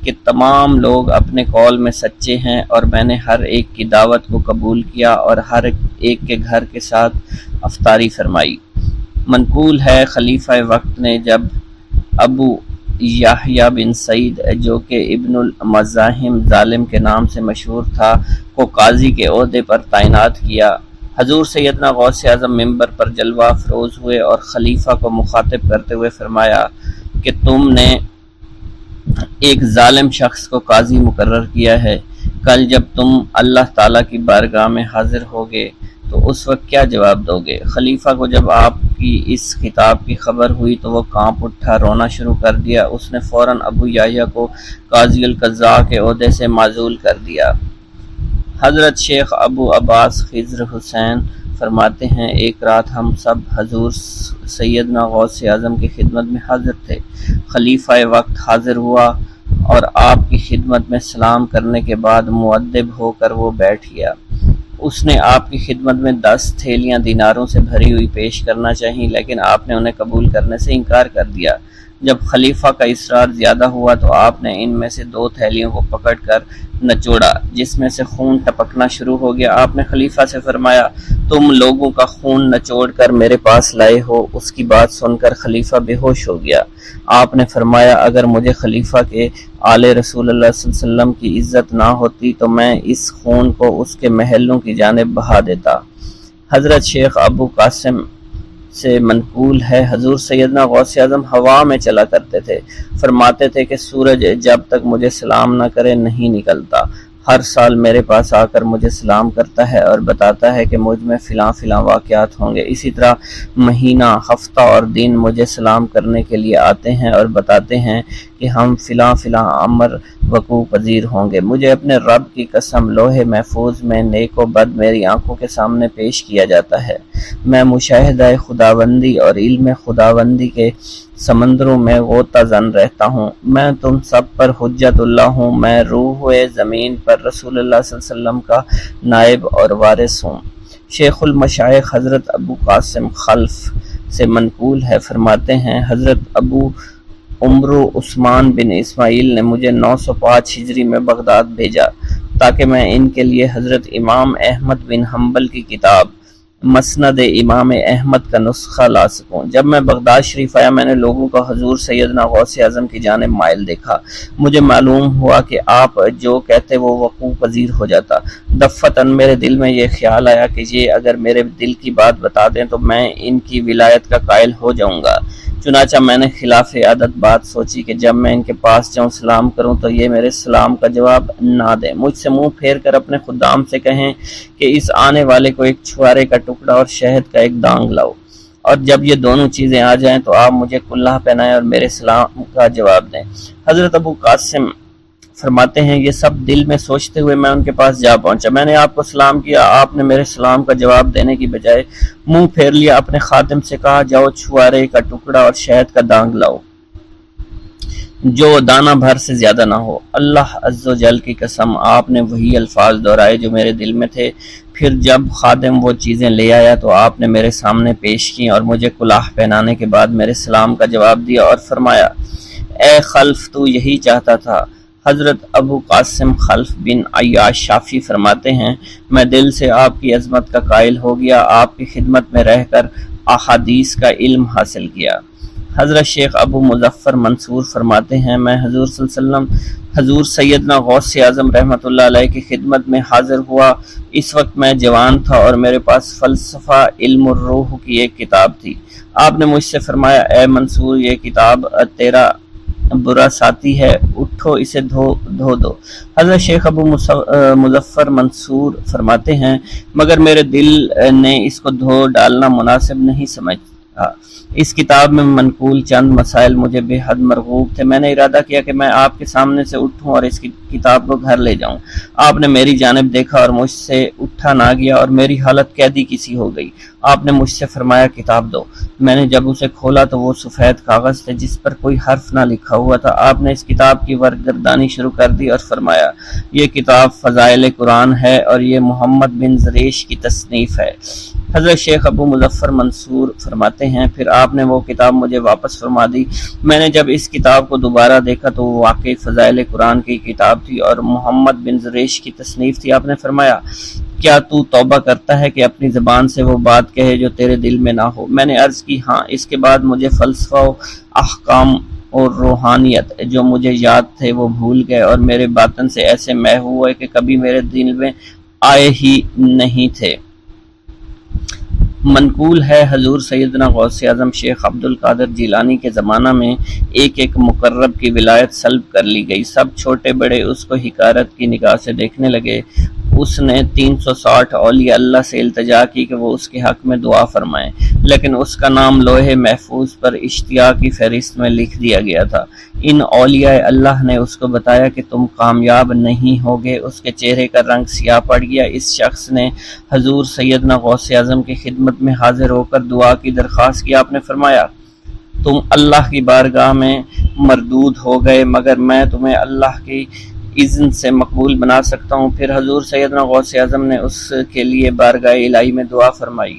[SPEAKER 2] کہ تمام لوگ اپنے قول میں سچے ہیں اور میں نے ہر ایک کی دعوت کو قبول کیا اور ہر ایک کے گھر کے ساتھ افطاری فرمائی۔ منقول ہے خلیفہ وقت نے جب ابو یحییٰ بن سعید جو کہ ابن المزاحم ظالم کے نام سے مشہور تھا کو قاضی کے عہدے پر تعینات کیا، حضور سیدنا غوث اعظم ممبر پر جلوہ افروز ہوئے اور خلیفہ کو مخاطب کرتے ہوئے فرمایا کہ تم نے ایک ظالم شخص کو قاضی مقرر کیا ہے، کل جب تم اللہ تعالیٰ کی بارگاہ میں حاضر ہوگے تو اس وقت کیا جواب دو گے؟ خلیفہ کو جب آپ کی اس خطاب کی خبر ہوئی تو وہ کانپ اٹھا، رونا شروع کر دیا۔ اس نے فوراً ابو یحییٰ کو قاضی القضاء کے عہدے سے معزول کر دیا۔ حضرت شیخ ابو عباس خضر حسین فرماتے ہیں، ایک رات ہم سب حضور سیدنا غوث اعظم کی خدمت میں حاضر تھے۔ خلیفہ وقت حاضر ہوا اور آپ کی خدمت میں سلام کرنے کے بعد مؤدب ہو کر وہ بیٹھ گیا۔ اس نے آپ کی خدمت میں 10 تھیلیاں دیناروں سے بھری ہوئی پیش کرنا چاہییں، لیکن آپ نے انہیں قبول کرنے سے انکار کر دیا۔ جب خلیفہ کا اصرار زیادہ ہوا تو آپ نے ان میں سے 2 تھیلیوں کو پکڑ کر نچوڑا، جس میں سے خون ٹپکنا شروع ہو گیا۔ آپ نے خلیفہ سے فرمایا، تم لوگوں کا خون نچوڑ کر میرے پاس لائے ہو۔ اس کی بات سن کر خلیفہ بے ہوش ہو گیا۔ آپ نے فرمایا، اگر مجھے خلیفہ کے آل رسول اللہ صلی اللہ علیہ وسلم کی عزت نہ ہوتی تو میں اس خون کو اس کے محلوں کی جانب بہا دیتا۔ حضرت شیخ ابو قاسم سے منقول ہے، حضور سیدنا غوث اعظم ہوا میں چلا کرتے تھے، فرماتے تھے کہ سورج جب تک مجھے سلام نہ کرے نہیں نکلتا۔ ہر سال میرے پاس آ کر مجھے سلام کرتا ہے اور بتاتا ہے کہ مجھ میں فلاں فلاں واقعات ہوں گے۔ اسی طرح مہینہ، ہفتہ اور دن مجھے سلام کرنے کے لیے آتے ہیں اور بتاتے ہیں کہ ہم فلاں فلاں امر وقوع پذیر ہوں گے۔ مجھے اپنے رب کی قسم لوح محفوظ میں نیک و بد میری آنکھوں کے سامنے پیش کیا جاتا ہے۔ میں مشاہدہ خداوندی اور علم خداوندی کے سمندروں میں غوطہ زن رہتا ہوں۔ میں تم سب پر حجت اللہ ہوں۔ میں روح زمین پر رسول اللہ صلی اللہ علیہ وسلم کا نائب اور وارث ہوں۔ شیخ المشائخ حضرت ابو قاسم خلف سے منقول ہے، فرماتے ہیں حضرت ابو عمرو عثمان بن اسماعیل نے مجھے 905 ہجری میں بغداد بھیجا تاکہ میں ان کے لیے حضرت امام احمد بن حنبل کی کتاب مسند امام احمد کا نسخہ لا سکوں۔ جب میں بغداد شریف آیا میں نے لوگوں کو حضور سیدنا غوث اعظم کی جانب مائل دیکھا۔ مجھے معلوم ہوا کہ آپ جو کہتے وہ وقوع پذیر ہو جاتا۔ دفتن میرے دل میں یہ خیال آیا کہ یہ اگر میرے دل کی بات بتا دیں تو میں ان کی ولایت کا قائل ہو جاؤں گا۔ چنانچہ میں نے خلاف عادت بات سوچی کہ جب میں ان کے پاس جاؤں سلام کروں تو یہ میرے سلام کا جواب نہ دیں، مجھ سے منہ پھیر کر اپنے خدام سے کہیں کہ اس آنے والے کو ایک چھوارے کا ٹکڑا اور شہد کا ایک دانگ لاؤ، اور جب یہ دونوں چیزیں آ جائیں تو آپ مجھے کلہ پہنائیں اور میرے سلام کا جواب دیں۔ حضرت ابو قاسم فرماتے ہیں یہ سب دل میں سوچتے ہوئے میں ان کے پاس جا پہنچا۔ میں نے آپ کو سلام کیا، آپ نے میرے سلام کا جواب دینے کی بجائے منہ پھیر لیا۔ اپنے خادم سے کہا جاؤ چھوارے کا ٹکڑا اور شہد کا دانگ لاؤ جو دانہ بھر سے زیادہ نہ ہو۔ اللہ عز و جل کی قسم آپ نے وہی الفاظ دہرائے جو میرے دل میں تھے۔ پھر جب خادم وہ چیزیں لے آیا تو آپ نے میرے سامنے پیش کی اور مجھے کلاه پہنانے کے بعد میرے سلام کا جواب دیا اور فرمایا، اے خلف تو یہی چاہتا تھا۔ حضرت ابو قاسم خلف بن عیاش شافعی فرماتے ہیں میں دل سے آپ کی عظمت کا قائل ہو گیا، آپ کی خدمت میں رہ کر احادیث کا علم حاصل کیا۔ حضرت شیخ ابو مظفر منصور فرماتے ہیں میں حضور صلی اللہ علیہ وسلم حضور سیدنا غوث اعظم رحمۃ اللہ علیہ کی خدمت میں حاضر ہوا۔ اس وقت میں جوان تھا اور میرے پاس فلسفہ علم الروح کی ایک کتاب تھی۔ آپ نے مجھ سے فرمایا، اے منصور یہ کتاب تیرا برا ساتھی ہے، اٹھو اسے دھو دو۔ حضرت شیخ ابو مظفر منصور فرماتے ہیں مگر میرے دل نے اس کو دھو ڈالنا مناسب نہیں سمجھا۔ اس کتاب میں منقول چند مسائل مجھے بے حد مرغوب تھے۔ میں نے ارادہ کیا کہ میں آپ کے سامنے سے اٹھوں اور اس کی کتاب کو گھر لے جاؤں۔ آپ نے میری جانب دیکھا اور مجھ سے اٹھا نہ گیا اور میری حالت قیدی کسی ہو گئی۔ آپ نے مجھ سے فرمایا کتاب دو۔ میں نے جب اسے کھولا تو وہ سفید کاغذ تھے جس پر کوئی حرف نہ لکھا ہوا تھا۔ آپ نے اس کتاب کی ورگردانی شروع کر دی اور فرمایا یہ کتاب فضائل قرآن ہے اور یہ محمد بن زریش کی تصنیف ہے۔ حضرت شیخ ابو مظفر منصور فرماتے ہیں پھر آپ نے وہ کتاب مجھے واپس فرما دی۔ میں نے جب اس کتاب کو دوبارہ دیکھا تو وہ واقعی فضائل قرآن کی کتاب تھی اور محمد بن زریش کی تصنیف تھی۔ آپ نے فرمایا کیا تو توبہ کرتا ہے کہ اپنی زبان سے وہ بات کہے جو تیرے دل میں نہ ہو؟ میں نے عرض کی ہاں۔ اس کے بعد مجھے فلسفہ و احکام اور روحانیت جو مجھے یاد تھے وہ بھول گئے اور میرے باطن سے ایسے محو ہوئے کہ کبھی میرے دل میں آئے ہی نہیں تھے۔ منقول ہے حضور سیدنا غوث اعظم شیخ عبد القادر جیلانی کے زمانہ میں ایک ایک مقرب کی ولایت سلب کر لی گئی۔ سب چھوٹے بڑے اس کو حقارت کی نگاہ سے دیکھنے لگے۔ اس نے 360 اولیاء اللہ سے التجا کی کہ وہ اس کے حق میں دعا فرمائیں، لیکن اس کا نام لوح محفوظ پر اشتیاق کی فہرست میں لکھ دیا گیا تھا۔ ان اولیاء اللہ نے اس کو بتایا کہ تم کامیاب نہیں ہوگے۔ اس کے چہرے کا رنگ سیاہ پڑ گیا۔ اس شخص نے حضور سیدنا غوث اعظم کی خدمت میں حاضر ہو کر دعا کی درخواست کی۔ آپ نے فرمایا تم اللہ کی بارگاہ میں مردود ہو گئے مگر میں تمہیں اللہ کی اذن سے مقبول بنا سکتا ہوں۔ پھر حضور سیدنا غوث اعظم نے اس کے لیے بارگاہ الہی میں دعا فرمائی۔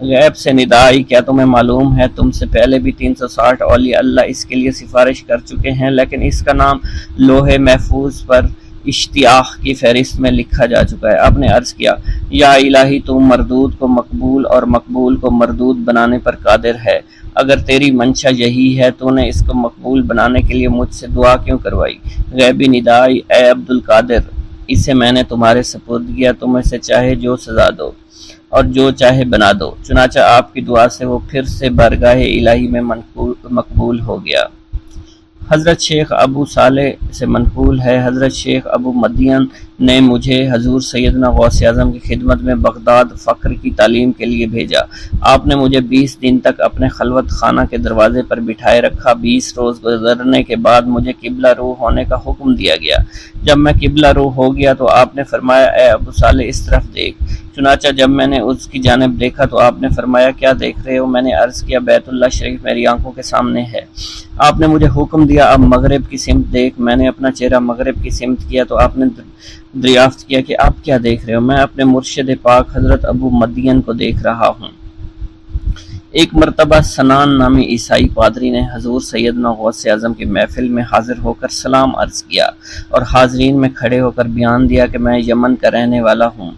[SPEAKER 2] غیب سے ندا آئی، کیا تمہیں معلوم ہے تم سے پہلے بھی 360 اولیاء اللہ اس کے لیے سفارش کر چکے ہیں، لیکن اس کا نام لوح محفوظ پر اشتیاق کی فہرست میں لکھا جا چکا ہے۔ آپ نے عرض کیا، یا الہی تو مردود کو مقبول اور مقبول کو مردود بنانے پر قادر ہے، اگر تیری منشا یہی ہے تو نے اس کو مقبول بنانے کے لیے مجھ سے دعا کیوں کروائی؟ غیبی ندا آئی، اے عبد القادر، اسے میں نے تمہارے سپرد کیا، تم اسے چاہے جو سزا دو اور جو چاہے بنا دو۔ چنانچہ آپ کی دعا سے وہ پھر سے بارگاہ الہی میں مقبول ہو گیا۔ حضرت شیخ ابو صالح سے منقول ہے، حضرت شیخ ابو مدین نے مجھے حضور سیدنا غوث اعظم کی خدمت میں بغداد فقر کی تعلیم کے لیے بھیجا۔ آپ نے مجھے 20 دن تک اپنے خلوت خانہ کے دروازے پر بٹھائے رکھا۔ 20 روز گزرنے کے بعد مجھے قبلہ رو ہونے کا حکم دیا گیا۔ جب میں قبلہ رو ہو گیا تو آپ نے فرمایا، اے ابو صالح اس طرف دیکھ۔ چنانچہ جب میں نے اس کی جانب دیکھا تو آپ نے فرمایا، کیا دیکھ رہے ہو؟ میں نے عرض کیا، بیت اللہ شریف میری آنکھوں کے سامنے ہے۔ آپ نے مجھے حکم دیا، اب مغرب کی سمت دیکھ۔ میں نے اپنا چہرہ مغرب کی سمت کیا تو آپ نے دریافت کیا کہ آپ کیا دیکھ رہے ہو؟ میں اپنے مرشد پاک حضرت ابو مدین کو دیکھ رہا ہوں۔ ایک مرتبہ سنان نامی عیسائی پادری نے حضور سیدنا غوث اعظم کی محفل میں حاضر ہو کر سلام عرض کیا اور حاضرین میں کھڑے ہو کر بیان دیا کہ میں یمن کا رہنے والا ہوں۔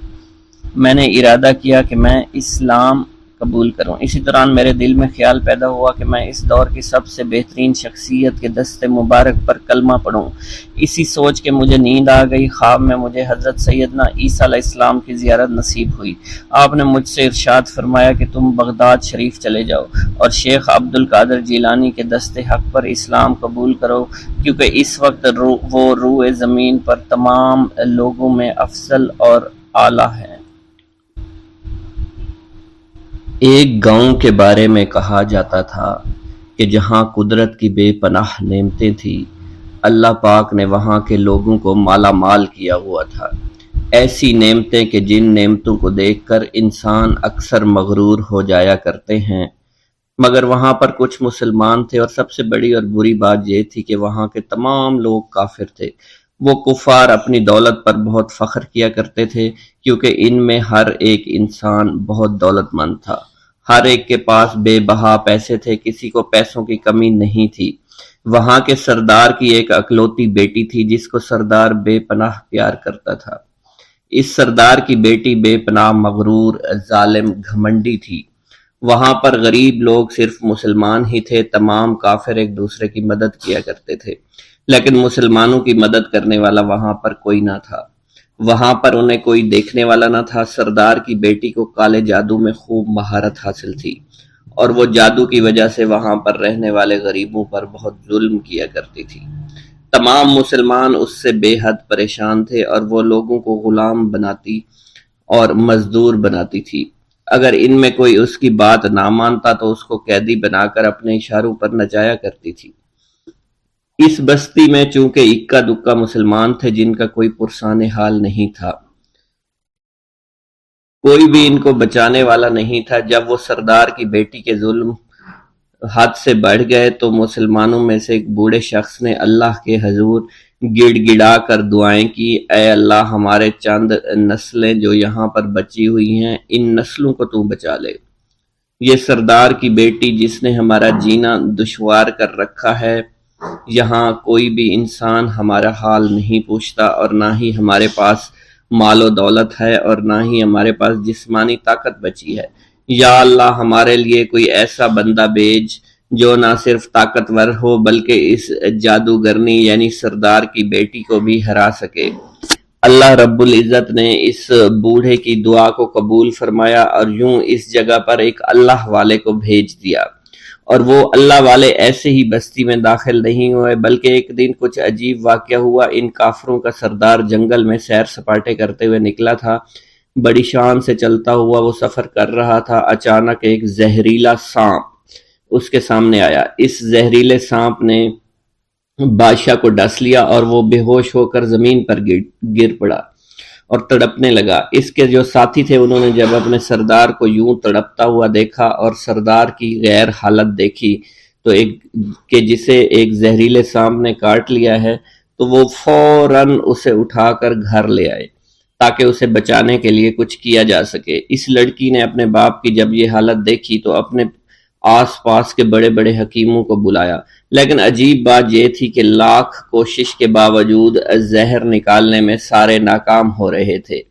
[SPEAKER 2] میں نے ارادہ کیا کہ میں اسلام قبول کروں۔ اسی دوران میرے دل میں خیال پیدا ہوا کہ میں اس دور کی سب سے بہترین شخصیت کے دست مبارک پر کلمہ پڑھوں۔ اسی سوچ کے مجھے نیند آ گئی۔ خواب میں مجھے حضرت سیدنا عیسیٰ علیہ السلام کی زیارت نصیب ہوئی۔ آپ نے مجھ سے ارشاد فرمایا کہ تم بغداد شریف چلے جاؤ اور شیخ عبد القادر جیلانی کے دست حق پر اسلام قبول کرو، کیونکہ اس وقت وہ روئے زمین پر تمام لوگوں میں افضل اور اعلیٰ ہے۔
[SPEAKER 1] ایک گاؤں کے بارے میں کہا جاتا تھا کہ جہاں قدرت کی بے پناہ نعمتیں تھیں، اللہ پاک نے وہاں کے لوگوں کو مالا مال کیا ہوا تھا۔ ایسی نعمتیں کہ جن نعمتوں کو دیکھ کر انسان اکثر مغرور ہو جایا کرتے ہیں، مگر وہاں پر کچھ مسلمان تھے، اور سب سے بڑی اور بری بات یہ تھی کہ وہاں کے تمام لوگ کافر تھے۔ وہ کفار اپنی دولت پر بہت فخر کیا کرتے تھے، کیونکہ ان میں ہر ایک انسان بہت دولت مند تھا۔ ہر ایک کے پاس بے بہا پیسے تھے، کسی کو پیسوں کی کمی نہیں تھی۔ وہاں کے سردار کی ایک اکلوتی بیٹی تھی جس کو سردار بے پناہ پیار کرتا تھا۔ اس سردار کی بیٹی بے پناہ مغرور، ظالم، گھمنڈی تھی۔ وہاں پر غریب لوگ صرف مسلمان ہی تھے، تمام کافر ایک دوسرے کی مدد کیا کرتے تھے، لیکن مسلمانوں کی مدد کرنے والا وہاں پر کوئی نہ تھا۔ وہاں پر انہیں کوئی دیکھنے والا نہ تھا۔ سردار کی بیٹی کو کالے جادو میں خوب مہارت حاصل تھی، اور وہ جادو کی وجہ سے وہاں پر رہنے والے غریبوں پر بہت ظلم کیا کرتی تھی۔ تمام مسلمان اس سے بے حد پریشان تھے، اور وہ لوگوں کو غلام بناتی اور مزدور بناتی تھی۔ اگر ان میں کوئی اس کی بات نہ مانتا تو اس کو قیدی بنا کر اپنے اشاروں پر نچایا کرتی تھی۔ اس بستی میں چونکہ اکا دکا مسلمان تھے جن کا کوئی پرسان حال نہیں تھا، کوئی بھی ان کو بچانے والا نہیں تھا۔ جب وہ سردار کی بیٹی کے ظلم حد سے بڑھ گئے تو مسلمانوں میں سے ایک بوڑھے شخص نے اللہ کے حضور گڑ گڑا کر دعائیں کی، اے اللہ، ہمارے چند نسلیں جو یہاں پر بچی ہوئی ہیں، ان نسلوں کو تو بچا لے۔ یہ سردار کی بیٹی جس نے ہمارا جینا دشوار کر رکھا ہے، یہاں کوئی بھی انسان ہمارا حال نہیں پوچھتا، اور نہ ہی ہمارے پاس مال و دولت ہے، اور نہ ہی ہمارے پاس جسمانی طاقت بچی ہے۔ یا اللہ، ہمارے لیے کوئی ایسا بندہ بھیج جو نہ صرف طاقتور ہو بلکہ اس جادوگرنی یعنی سردار کی بیٹی کو بھی ہرا سکے۔ اللہ رب العزت نے اس بوڑھے کی دعا کو قبول فرمایا، اور یوں اس جگہ پر ایک اللہ والے کو بھیج دیا، اور وہ اللہ والے ایسے ہی بستی میں داخل نہیں ہوئے، بلکہ ایک دن کچھ عجیب واقعہ ہوا۔ ان کافروں کا سردار جنگل میں سیر سپاٹے کرتے ہوئے نکلا تھا، بڑی شان سے چلتا ہوا وہ سفر کر رہا تھا۔ اچانک ایک زہریلا سانپ اس کے سامنے آیا۔ اس زہریلے سانپ نے بادشاہ کو ڈس لیا، اور وہ بے ہوش ہو کر زمین پر گر پڑا اور تڑپنے لگا۔ اس کے جو ساتھی تھے انہوں نے جب اپنے سردار کو یوں تڑپتا ہوا دیکھا اور سردار کی غیر حالت دیکھی تو کہ جسے ایک زہریلے سانپ نے کاٹ لیا ہے، تو وہ فوراً اسے اٹھا کر گھر لے آئے۔ تاکہ اسے بچانے کے لیے کچھ کیا جا سکے۔ اس لڑکی نے اپنے باپ کی جب یہ حالت دیکھی تو اپنے آس پاس کے بڑے بڑے حکیموں کو بلایا، لیکن عجیب بات یہ تھی کہ لاکھ کوشش کے باوجود زہر نکالنے میں سارے ناکام ہو رہے تھے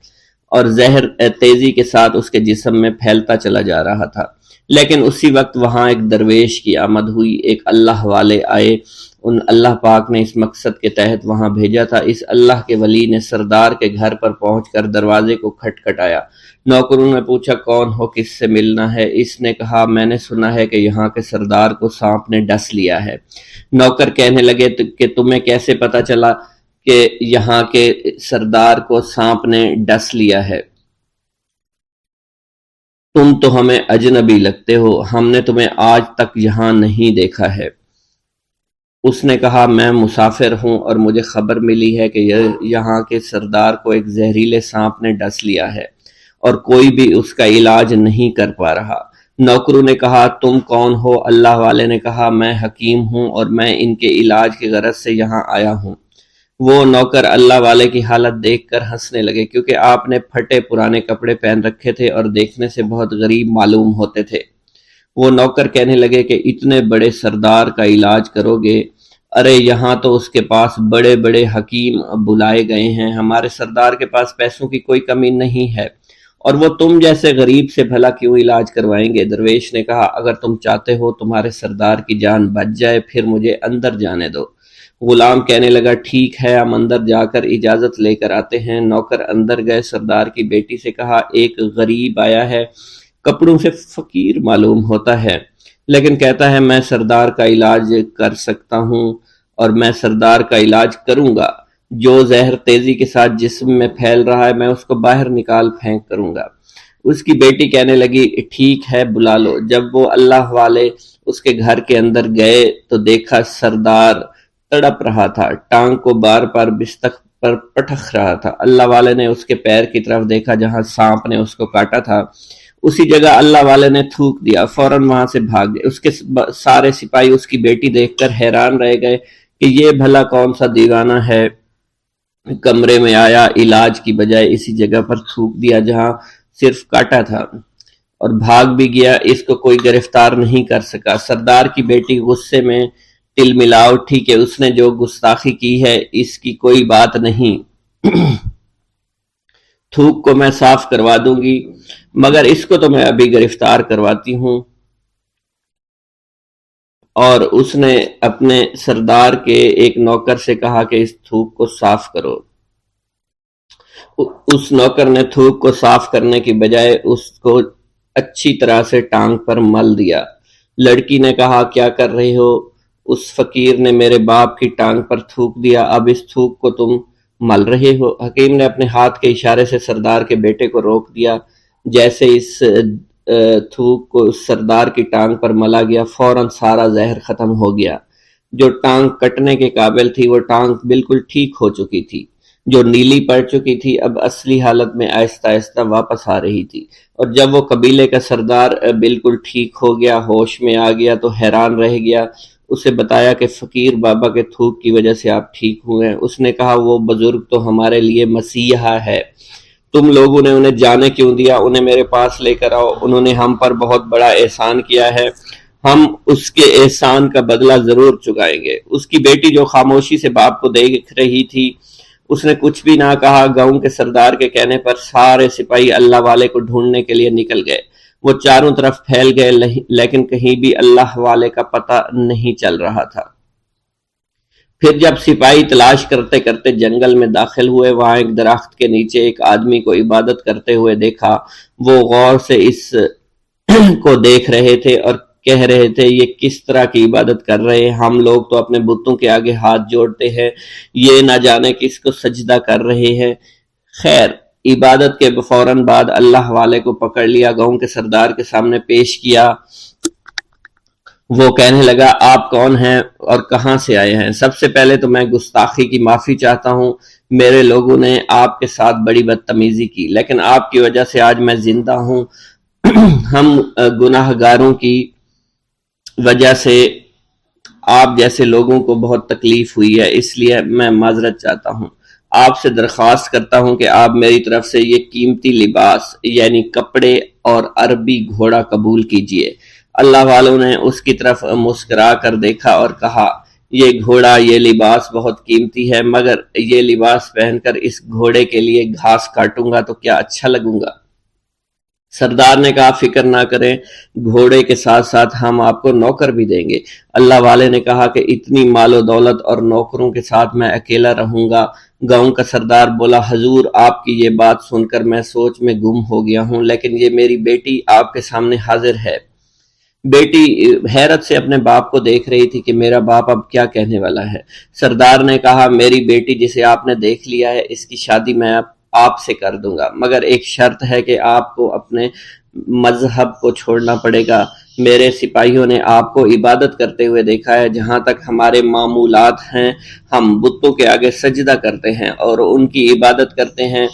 [SPEAKER 1] اور زہر تیزی کے ساتھ اس کے جسم میں پھیلتا چلا جا رہا تھا۔ لیکن اسی وقت وہاں ایک درویش کی آمد ہوئی، ایک اللہ والے آئے، ان اللہ پاک نے اس مقصد کے تحت وہاں بھیجا تھا۔ اس اللہ کے ولی نے سردار کے گھر پر پہنچ کر دروازے کو کھٹکھٹایا۔ نوکروں نے پوچھا کون ہو، کس سے ملنا ہے؟ اس نے کہا میں نے سنا ہے کہ یہاں کے سردار کو سانپ نے ڈس لیا ہے۔ نوکر کہنے لگے کہ تمہیں کیسے پتا چلا کہ یہاں کے سردار کو سانپ نے ڈس لیا ہے؟ تم تو ہمیں اجنبی لگتے ہو، ہم نے تمہیں آج تک یہاں نہیں دیکھا ہے۔ اس نے کہا میں مسافر ہوں اور مجھے خبر ملی ہے کہ یہاں کے سردار کو ایک زہریلے سانپ نے ڈس لیا ہے اور کوئی بھی اس کا علاج نہیں کر پا رہا۔ نوکروں نے کہا تم کون ہو؟ اللہ والے نے کہا میں حکیم ہوں اور میں ان کے علاج کی غرض سے یہاں آیا ہوں۔ وہ نوکر اللہ والے کی حالت دیکھ کر ہنسنے لگے، کیونکہ آپ نے پھٹے پرانے کپڑے پہن رکھے تھے اور دیکھنے سے بہت غریب معلوم ہوتے تھے۔ وہ نوکر کہنے لگے کہ اتنے بڑے سردار کا علاج کرو گے؟ ارے یہاں تو اس کے پاس بڑے بڑے حکیم بلائے گئے ہیں، ہمارے سردار کے پاس پیسوں کی کوئی کمی نہیں ہے، اور وہ تم جیسے غریب سے بھلا کیوں علاج کروائیں گے؟ درویش نے کہا اگر تم چاہتے ہو تمہارے سردار کی جان بچ جائے پھر مجھے اندر جانے دو۔ غلام کہنے لگا ٹھیک ہے، ہم اندر جا کر اجازت لے کر آتے ہیں۔ نوکر اندر گئے، سردار کی بیٹی سے کہا ایک غریب آیا ہے، کپڑوں سے فقیر معلوم ہوتا ہے، لیکن کہتا ہے میں سردار کا علاج کر سکتا ہوں اور میں سردار کا علاج کروں گا۔ جو زہر تیزی کے ساتھ جسم میں پھیل رہا ہے میں اس کو باہر نکال پھینک کروں گا۔ اس کی بیٹی کہنے لگی ٹھیک ہے بلا لو۔ جب وہ اللہ والے اس کے گھر کے اندر گئے تو دیکھا سردار تڑپ رہا تھا، ٹانگ کو بار بار بستر پر پٹخ رہا تھا۔ اللہ والے نے اس کے پیر کی طرف دیکھا جہاں سانپ نے اس کو کاٹا تھا، اسی جگہ اللہ والے نے تھوک دیا، فوراً وہاں سے بھاگ گئے۔ اس کے سارے سپاہی اس کی بیٹی دیکھ کر حیران رہ گئے کہ یہ بھلا کون سا دیوانہ ہے، کمرے میں آیا، علاج کی بجائے اسی جگہ پر تھوک دیا جہاں صرف کاٹا تھا، اور بھاگ بھی گیا، اس کو کوئی گرفتار نہیں کر سکا۔ سردار کی بیٹی غصے میں تل ملا اٹھی کہ اس نے جو گستاخی کی ہے اس کی کوئی بات نہیں، تھوک کو میں صاف کروا دوں گی، مگر اس کو تو میں ابھی گرفتار کرواتی ہوں۔ اور اس نے اپنے سردار کے ایک نوکر سے کہا کہ اس تھوک کو صاف کرو۔ اس نوکر نے تھوک کو صاف کرنے کی بجائے اس کو اچھی طرح سے ٹانگ پر مل دیا۔ لڑکی نے کہا کیا کر رہی ہو؟ اس فقیر نے میرے باپ کی ٹانگ پر تھوک دیا، اب اس تھوک کو تم مل رہے ہو؟ حکیم نے اپنے ہاتھ کے اشارے سے سردار کے بیٹے کو روک دیا۔ جیسے اس تھوک کو سردار کی ٹانگ پر ملا گیا فوراً سارا زہر ختم ہو گیا۔ جو ٹانگ کٹنے کے قابل تھی وہ ٹانگ بالکل ٹھیک ہو چکی تھی، جو نیلی پڑ چکی تھی اب اصلی حالت میں آہستہ آہستہ واپس آ رہی تھی۔ اور جب وہ قبیلے کا سردار بالکل ٹھیک ہو گیا، ہوش میں آ گیا، تو حیران رہ گیا۔ اسے بتایا کہ فقیر بابا کے تھوک کی وجہ سے آپ ٹھیک ہوئے ہیں۔ اس نے کہا وہ بزرگ تو ہمارے لیے مسیحا ہے، تم لوگوں نے انہیں جانے کیوں دیا؟ انہیں میرے پاس لے کر آؤ، انہوں نے ہم پر بہت بڑا احسان کیا ہے، ہم اس کے احسان کا بدلہ ضرور چکائیں گے۔ اس کی بیٹی جو خاموشی سے باپ کو دیکھ رہی تھی اس نے کچھ بھی نہ کہا۔ گاؤں کے سردار کے کہنے پر سارے سپاہی اللہ والے کو ڈھونڈنے کے لیے نکل گئے۔ وہ چاروں طرف پھیل گئے لیکن کہیں بھی اللہ والے کا پتہ نہیں چل رہا تھا۔ پھر جب سپاہی تلاش کرتے کرتے جنگل میں داخل ہوئے، وہاں ایک درخت کے نیچے ایک آدمی کو عبادت کرتے ہوئے دیکھا۔ وہ غور سے اس کو دیکھ رہے تھے اور کہہ رہے تھے یہ کس طرح کی عبادت کر رہے ہیں؟ ہم لوگ تو اپنے بتوں کے آگے ہاتھ جوڑتے ہیں، یہ نہ جانے کس کو سجدہ کر رہے ہیں۔ خیر، عبادت کے فوراً بعد اللہ والے کو پکڑ لیا، گاؤں کے سردار کے سامنے پیش کیا۔ وہ کہنے لگا آپ کون ہیں اور کہاں سے آئے ہیں؟ سب سے پہلے تو میں گستاخی کی معافی چاہتا ہوں، میرے لوگوں نے آپ کے ساتھ بڑی بدتمیزی کی، لیکن آپ کی وجہ سے آج میں زندہ ہوں۔ ہم گناہ گاروں کی وجہ سے آپ جیسے لوگوں کو بہت تکلیف ہوئی ہے، اس لیے میں معذرت چاہتا ہوں۔ آپ سے درخواست کرتا ہوں کہ آپ میری طرف سے یہ قیمتی لباس یعنی کپڑے اور عربی گھوڑا قبول کیجئے۔ اللہ والوں نے اس کی طرف مسکرا کر دیکھا اور کہا یہ گھوڑا یہ لباس بہت قیمتی ہے، مگر یہ لباس پہن کر اس گھوڑے کے لیے گھاس کاٹوں گا تو کیا اچھا لگوں گا؟ سردار نے کہا فکر نہ کریں، گھوڑے کے ساتھ ساتھ ہم آپ کو نوکر بھی دیں گے۔ اللہ والے نے کہا کہ اتنی مال و دولت اور نوکروں کے ساتھ میں اکیلا رہوں گا؟ گاؤں کا سردار بولا حضور آپ کی یہ بات سن کر میں سوچ میں گم ہو گیا ہوں، لیکن یہ میری بیٹی آپ کے سامنے حاضر ہے۔ بیٹی حیرت سے اپنے باپ کو دیکھ رہی تھی کہ میرا باپ اب کیا کہنے والا ہے۔ سردار نے کہا میری بیٹی جسے آپ نے دیکھ لیا ہے اس کی شادی میں آپ سے کر دوں گا، مگر ایک شرط ہے کہ آپ کو اپنے مذہب کو چھوڑنا پڑے گا۔ میرے سپاہیوں نے آپ کو عبادت کرتے ہوئے دیکھا ہے، جہاں تک ہمارے معمولات ہیں ہم بتوں کے آگے سجدہ کرتے ہیں اور ان کی عبادت کرتے ہیں،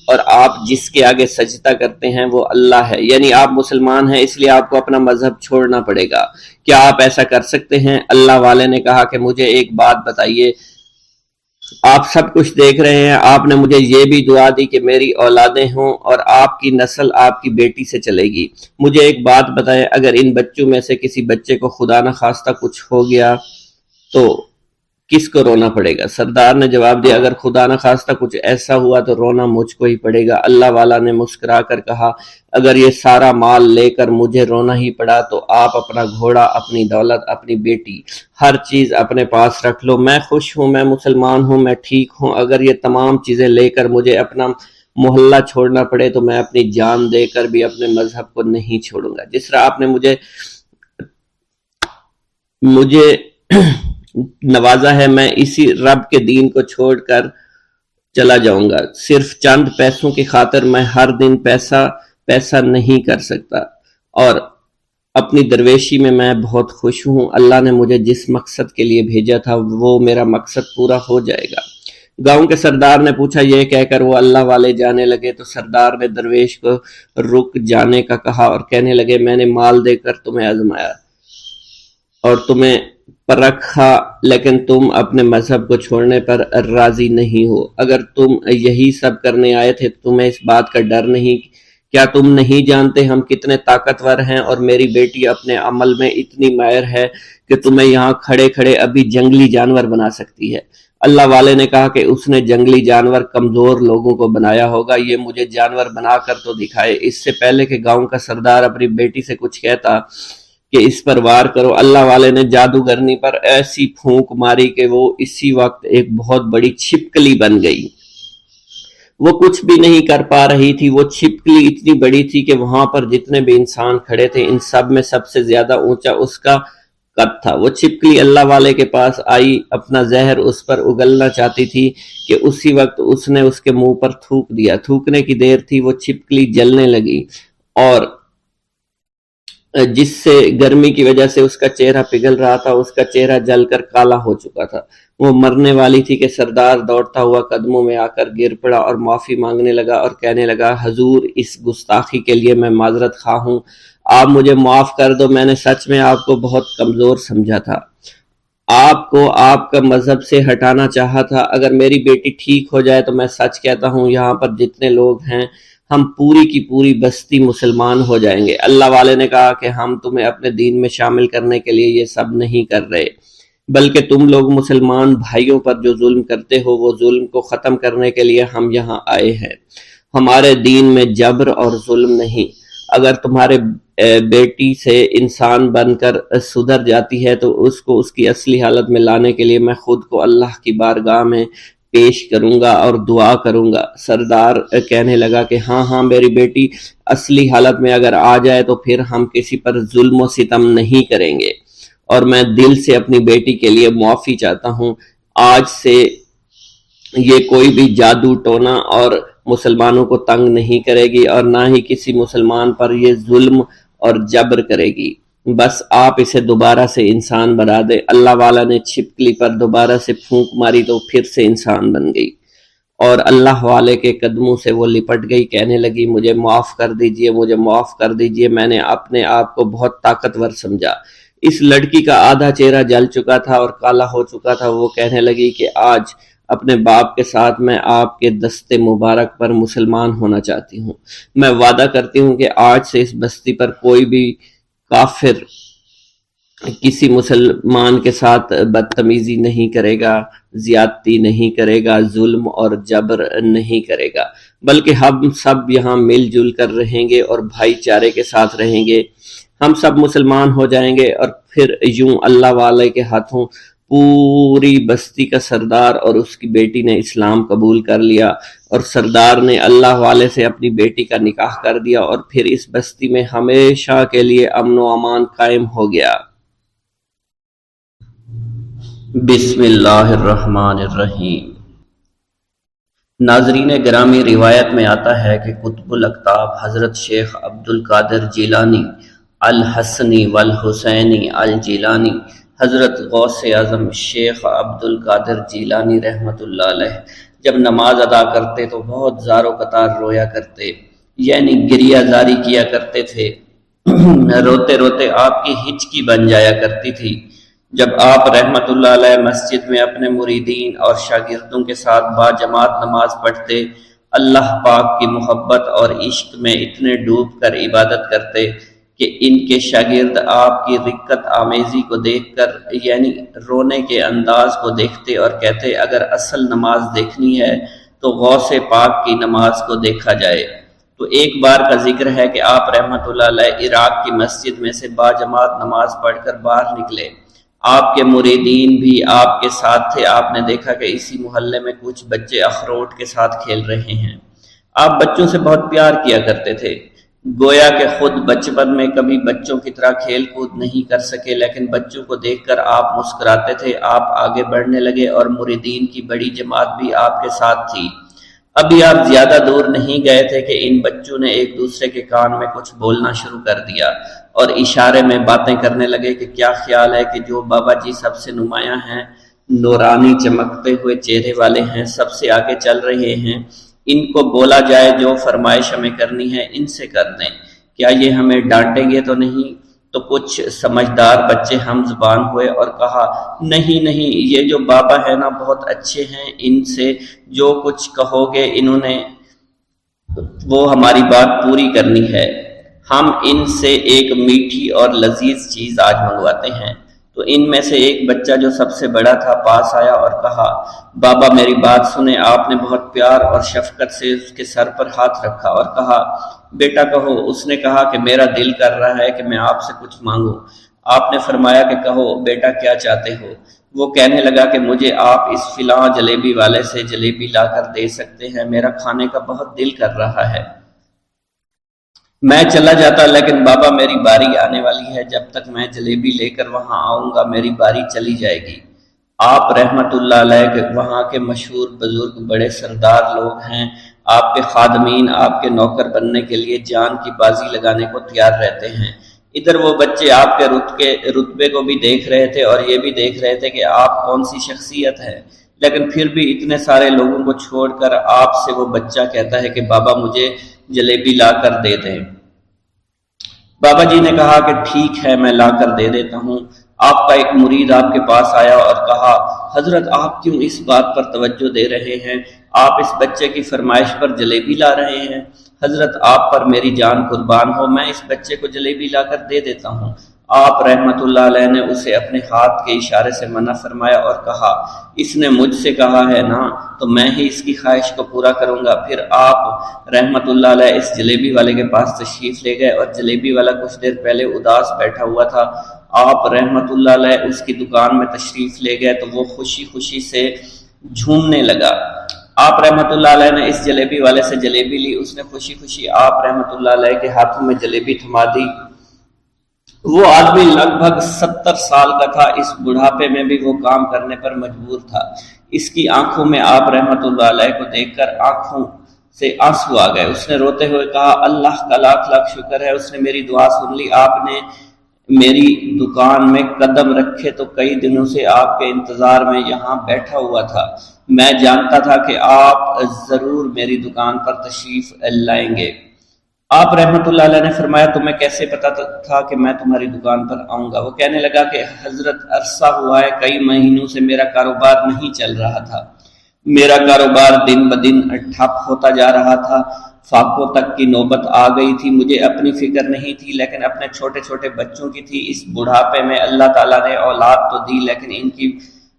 [SPEAKER 1] اور آپ جس کے آگے سجدہ کرتے ہیں وہ اللہ ہے، یعنی آپ مسلمان ہیں، اس لیے آپ کو اپنا مذہب چھوڑنا پڑے گا۔ کیا آپ ایسا کر سکتے ہیں؟ اللہ والے نے کہا کہ مجھے ایک بات بتائیے، آپ سب کچھ دیکھ رہے ہیں، آپ نے مجھے یہ بھی دعا دی کہ میری اولادیں ہوں اور آپ کی نسل آپ کی بیٹی سے چلے گی۔ مجھے ایک بات بتائیں، اگر ان بچوں میں سے کسی بچے کو خدا نہ خواستہ کچھ ہو گیا تو کس کو رونا پڑے گا؟ سردار نے جواب دیا اگر خدا نہ خواستہ کچھ ایسا ہوا تو رونا مجھ کو ہی پڑے گا۔ اللہ والا نے مسکرا کر کہا اگر یہ سارا مال لے کر مجھے رونا ہی پڑا تو آپ اپنا گھوڑا، اپنی دولت، اپنی بیٹی، ہر چیز اپنے پاس رکھ لو۔ میں خوش ہوں، میں مسلمان ہوں، میں ٹھیک ہوں۔ اگر یہ تمام چیزیں لے کر مجھے اپنا محلہ چھوڑنا پڑے تو میں اپنی جان دے کر بھی اپنے مذہب کو نہیں چھوڑوں گا۔ جس طرح آپ نے مجھے نوازا ہے، میں اسی رب کے دین کو چھوڑ کر چلا جاؤں گا۔ صرف چند پیسوں کی خاطر میں ہر دن پیسہ نہیں کر سکتا، اور اپنی درویشی میں بہت خوش ہوں۔ اللہ نے مجھے جس مقصد کے لیے بھیجا تھا وہ میرا مقصد پورا ہو جائے گا۔ گاؤں کے سردار نے پوچھا، یہ کہہ کر وہ اللہ والے جانے لگے تو سردار نے درویش کو رک جانے کا کہا اور کہنے لگے میں نے مال دے کر تمہیں آزمایا اور تمہیں پرکھا، لیکن تم اپنے مذہب کو چھوڑنے پر راضی نہیں ہو۔ اگر تم یہی سب کرنے آئے تھے تو تمہیں اس بات کا ڈر نہیں؟ کیا تم نہیں جانتے ہم کتنے طاقتور ہیں اور میری بیٹی اپنے عمل میں اتنی ماہر ہے کہ تمہیں یہاں کھڑے کھڑے ابھی جنگلی جانور بنا سکتی ہے۔ اللہ والے نے کہا کہ اس نے جنگلی جانور کمزور لوگوں کو بنایا ہوگا، یہ مجھے جانور بنا کر تو دکھائے۔ اس سے پہلے کہ گاؤں کا سردار اپنی بیٹی سے کچھ کہتا کہ اس پر وار کرو، اللہ والے نے جادوگرنی پر ایسی پھونک ماری کہ وہ اسی وقت ایک بہت بڑی چھپکلی بن گئی۔ وہ کچھ بھی نہیں کر پا رہی تھی، وہ چھپکلی اتنی بڑی تھی کہ وہاں پر جتنے بھی انسان کھڑے تھے ان سب میں سب سے زیادہ اونچا اس کا قد تھا۔ وہ چھپکلی اللہ والے کے پاس آئی، اپنا زہر اس پر اگلنا چاہتی تھی کہ اسی وقت اس نے اس کے منہ پر تھوک دیا۔ تھوکنے کی دیر تھی، وہ چھپکلی جلنے لگی اور جس سے گرمی کی وجہ سے اس کا چہرہ پگھل رہا تھا، اس کا چہرہ جل کر کالا ہو چکا تھا۔ وہ مرنے والی تھی کہ سردار دوڑتا ہوا قدموں میں آ کر گر پڑا اور معافی مانگنے لگا اور کہنے لگا حضور اس گستاخی کے لیے میں معذرت خواہ ہوں، آپ مجھے معاف کر دو، میں نے سچ میں آپ کو بہت کمزور سمجھا تھا، آپ کو آپ کا مذہب سے ہٹانا چاہا تھا۔ اگر میری بیٹی ٹھیک ہو جائے تو میں سچ کہتا ہوں یہاں پر جتنے لوگ ہیں ہم پوری کی پوری بستی مسلمان ہو جائیں گے۔ اللہ والے نے کہا کہ ہم تمہیں اپنے دین میں شامل کرنے کے لیے یہ سب نہیں کر رہے، بلکہ تم لوگ مسلمان بھائیوں پر جو ظلم کرتے ہو وہ ظلم کو ختم کرنے کے لیے ہم یہاں آئے ہیں۔ ہمارے دین میں جبر اور ظلم نہیں۔ اگر تمہارے بیٹی سے انسان بن کر سدھر جاتی ہے تو اس کو اس کی اصلی حالت میں لانے کے لیے میں خود کو اللہ کی بارگاہ میں پیش کروں گا اور دعا کروں گا۔ سردار کہنے لگا کہ ہاں میری بیٹی اصلی حالت میں اگر آ جائے تو پھر ہم کسی پر ظلم و ستم نہیں کریں گے، اور میں دل سے اپنی بیٹی کے لیے معافی چاہتا ہوں۔ آج سے یہ کوئی بھی جادو ٹونا اور مسلمانوں کو تنگ نہیں کرے گی اور نہ ہی کسی مسلمان پر یہ ظلم اور جبر کرے گی، بس آپ اسے دوبارہ سے انسان بنا دے۔ اللہ والا نے چھپکلی پر دوبارہ سے پھونک ماری تو پھر سے انسان بن گئی اور اللہ والے کے قدموں سے وہ لپٹ گئی، کہنے لگی مجھے معاف کر دیجئے، مجھے معاف کر دیجئے، میں نے اپنے آپ کو بہت طاقتور سمجھا۔ اس لڑکی کا آدھا چہرہ جل چکا تھا اور کالا ہو چکا تھا۔ وہ کہنے لگی کہ آج اپنے باپ کے ساتھ میں آپ کے دست مبارک پر مسلمان ہونا چاہتی ہوں۔ میں وعدہ کرتی ہوں کہ آج سے اس بستی پر کوئی بھی کافر کسی مسلمان کے ساتھ بدتمیزی نہیں کرے گا، زیادتی نہیں کرے گا، ظلم اور جبر نہیں کرے گا، بلکہ ہم سب یہاں مل جل کر رہیں گے اور بھائی چارے کے ساتھ رہیں گے۔ ہم سب مسلمان ہو جائیں گے اور پھر یوں اللہ والے کے ہاتھوں پوری بستی کا سردار اور اس کی بیٹی نے اسلام قبول کر لیا، اور سردار نے اللہ والے سے اپنی بیٹی کا نکاح کر دیا، اور پھر اس بستی میں ہمیشہ کے لیے امن و امان قائم ہو گیا۔
[SPEAKER 2] بسم اللہ الرحمن الرحیم۔ ناظرین گرامی، روایت میں آتا ہے کہ قطب الاقطاب حضرت شیخ عبد القادر جیلانی الحسنی والحسینی الجیلانی، حضرت غوث اعظم شیخ عبد القادر جیلانی رحمۃ اللہ علیہ جب نماز ادا کرتے تو بہت زار و قطار رویا کرتے، یعنی گریہ زاری کیا کرتے تھے۔ روتے روتے آپ کی ہچکی بن جایا کرتی تھی۔ جب آپ رحمت اللہ علیہ مسجد میں اپنے مریدین اور شاگردوں کے ساتھ باجماعت نماز پڑھتے، اللہ پاک کی محبت اور عشق میں اتنے ڈوب کر عبادت کرتے کہ ان کے شاگرد آپ کی رقت آمیزی کو دیکھ کر، یعنی رونے کے انداز کو دیکھتے اور کہتے اگر اصل نماز دیکھنی ہے تو غوث پاک کی نماز کو دیکھا جائے۔ تو ایک بار کا ذکر ہے کہ آپ رحمت اللہ علیہ عراق کی مسجد میں سے باجماعت نماز پڑھ کر باہر نکلے۔ آپ کے مریدین بھی آپ کے ساتھ تھے۔ آپ نے دیکھا کہ اسی محلے میں کچھ بچے اخروٹ کے ساتھ کھیل رہے ہیں۔ آپ بچوں سے بہت پیار کیا کرتے تھے، گویا کہ خود بچپن میں کبھی بچوں کی طرح کھیل کود نہیں کر سکے، لیکن بچوں کو دیکھ کر آپ مسکراتے تھے۔ آپ آگے بڑھنے لگے اور مریدین کی بڑی جماعت بھی آپ کے ساتھ تھی۔ ابھی آپ زیادہ دور نہیں گئے تھے کہ ان بچوں نے ایک دوسرے کے کان میں کچھ بولنا شروع کر دیا اور اشارے میں باتیں کرنے لگے کہ کیا خیال ہے کہ جو بابا جی سب سے نمایاں ہیں، نورانی چمکتے ہوئے چہرے والے ہیں، سب سے آگے چل رہے ہیں، ان کو بولا جائے جو فرمائش ہمیں کرنی ہے ان سے کر دیں، کیا یہ ہمیں ڈانٹیں گے تو نہیں؟ تو کچھ سمجھدار بچے ہم زبان ہوئے اور کہا نہیں نہیں، یہ جو بابا ہے نا بہت اچھے ہیں، ان سے جو کچھ کہو گے انہوں نے وہ ہماری بات پوری کرنی ہے، ہم ان سے ایک میٹھی اور لذیذ چیز آج منگواتے ہیں۔ تو ان میں سے ایک بچہ جو سب سے بڑا تھا پاس آیا اور کہا بابا میری بات سنیں۔ آپ نے بہت پیار اور شفقت سے اس کے سر پر ہاتھ رکھا اور کہا بیٹا کہو۔ اس نے کہا کہ میرا دل کر رہا ہے کہ میں آپ سے کچھ مانگوں۔ آپ نے فرمایا کہ کہو بیٹا کیا چاہتے ہو؟ وہ کہنے لگا کہ مجھے آپ اس فلاں جلیبی والے سے جلیبی لا کر دے سکتے ہیں، میرا کھانے کا بہت دل کر رہا ہے۔ میں چلا جاتا لیکن بابا میری باری آنے والی ہے، جب تک میں جلیبی لے کر وہاں آؤں گا میری باری چلی جائے گی۔ آپ رحمت اللہ علیہ کے وہاں کے مشہور بزرگ بڑے سردار لوگ ہیں، آپ کے خادمین آپ کے نوکر بننے کے لیے جان کی بازی لگانے کو تیار رہتے ہیں۔ ادھر وہ بچے آپ کے رتبے کو بھی دیکھ رہے تھے اور یہ بھی دیکھ رہے تھے کہ آپ کون سی شخصیت ہے، لیکن پھر بھی اتنے سارے لوگوں کو چھوڑ کر آپ سے وہ بچہ کہتا ہے کہ بابا مجھے جلیبی لا کر دے دیں۔ بابا جی نے کہا کہ ٹھیک ہے میں لا کر دے دیتا ہوں۔ آپ کا ایک مرید آپ کے پاس آیا اور کہا حضرت آپ کیوں اس بات پر توجہ دے رہے ہیں، آپ اس بچے کی فرمائش پر جلیبی لا رہے ہیں؟ حضرت آپ پر میری جان قربان ہو، میں اس بچے کو جلیبی لا کر دے دیتا ہوں۔ آپ رحمت اللہ علیہ نے اسے اپنے ہاتھ کے اشارے سے منع فرمایا اور کہا اس نے مجھ سے کہا ہے نا تو میں ہی اس کی خواہش کو پورا کروں گا۔ پھر آپ رحمت اللہ علیہ اس جلیبی والے کے پاس تشریف لے گئے اور جلیبی والا کچھ دیر پہلے اداس بیٹھا ہوا تھا۔ آپ رحمت اللہ علیہ اس کی دکان میں تشریف لے گئے تو وہ خوشی خوشی سے جھومنے لگا۔ آپ رحمت اللہ علیہ نے اس جلیبی والے سے جلیبی لی، اس نے خوشی خوشی آپ رحمت اللہ علیہ کے ہاتھوں میں جلیبی تھما دی۔ وہ آدمی لگ بھگ 70 سال کا تھا، اس بڑھاپے میں بھی وہ کام کرنے پر مجبور تھا۔ اس کی آنکھوں میں آپ رحمت اللہ علیہ کو دیکھ کر آنکھوں سے آنسو آ گئے۔ اس نے روتے ہوئے کہا اللہ کا لاکھ لاکھ شکر ہے، اس نے میری دعا سن لی۔ آپ نے میری دکان میں قدم رکھے تو کئی دنوں سے آپ کے انتظار میں یہاں بیٹھا ہوا تھا۔ میں جانتا تھا کہ آپ ضرور میری دکان پر تشریف لائیں گے۔ آپ رحمت اللہ علیہ نے فرمایا تمہیں کیسے پتا تھا کہ میں تمہاری دکان پر آؤں گا؟ وہ کہنے لگا کہ حضرت عرصہ ہوا ہے، کئی مہینوں سے میرا کاروبار نہیں چل رہا تھا، میرا کاروبار دن بدن ٹھپ ہوتا جا رہا تھا، فاقوں تک کی نوبت آ گئی تھی۔ مجھے اپنی فکر نہیں تھی لیکن اپنے چھوٹے چھوٹے بچوں کی تھی۔ اس بڑھاپے میں اللہ تعالیٰ نے اولاد تو دی لیکن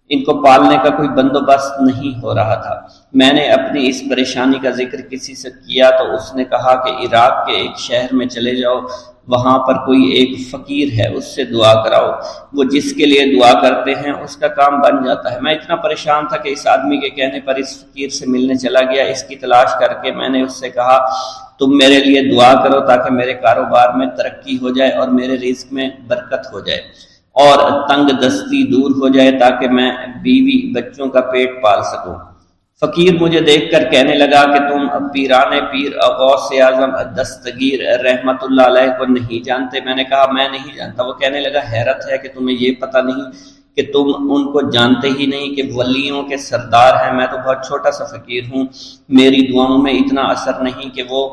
[SPEAKER 2] ان کو پالنے کا کوئی بندوبست نہیں ہو رہا تھا۔ میں نے اپنی اس پریشانی کا ذکر کسی سے کیا تو اس نے کہا کہ عراق کے ایک شہر میں چلے جاؤ، وہاں پر کوئی ایک فقیر ہے، اس سے دعا کراؤ، وہ جس کے لیے دعا کرتے ہیں اس کا کام بن جاتا ہے۔ میں اتنا پریشان تھا کہ اس آدمی کے کہنے پر اس فقیر سے ملنے چلا گیا۔ اس کی تلاش کر کے میں نے اس سے کہا تم میرے لیے دعا کرو تاکہ میرے کاروبار میں ترقی ہو جائے اور میرے رزق میں برکت ہو جائے اور تنگ دستی دور ہو جائے تاکہ میں بیوی بچوں کا پیٹ پال سکوں۔ فقیر مجھے دیکھ کر کہنے لگا کہ تم پیران پیر غوث اعظم دستگیر رحمت اللہ علیہ کو نہیں جانتے؟ میں نے کہا میں نہیں جانتا۔ وہ کہنے لگا حیرت ہے کہ تمہیں یہ پتہ نہیں کہ تم ان کو جانتے ہی نہیں کہ ولیوں کے سردار ہیں۔ میں تو بہت چھوٹا سا فقیر ہوں، میری دعاؤں میں اتنا اثر نہیں کہ وہ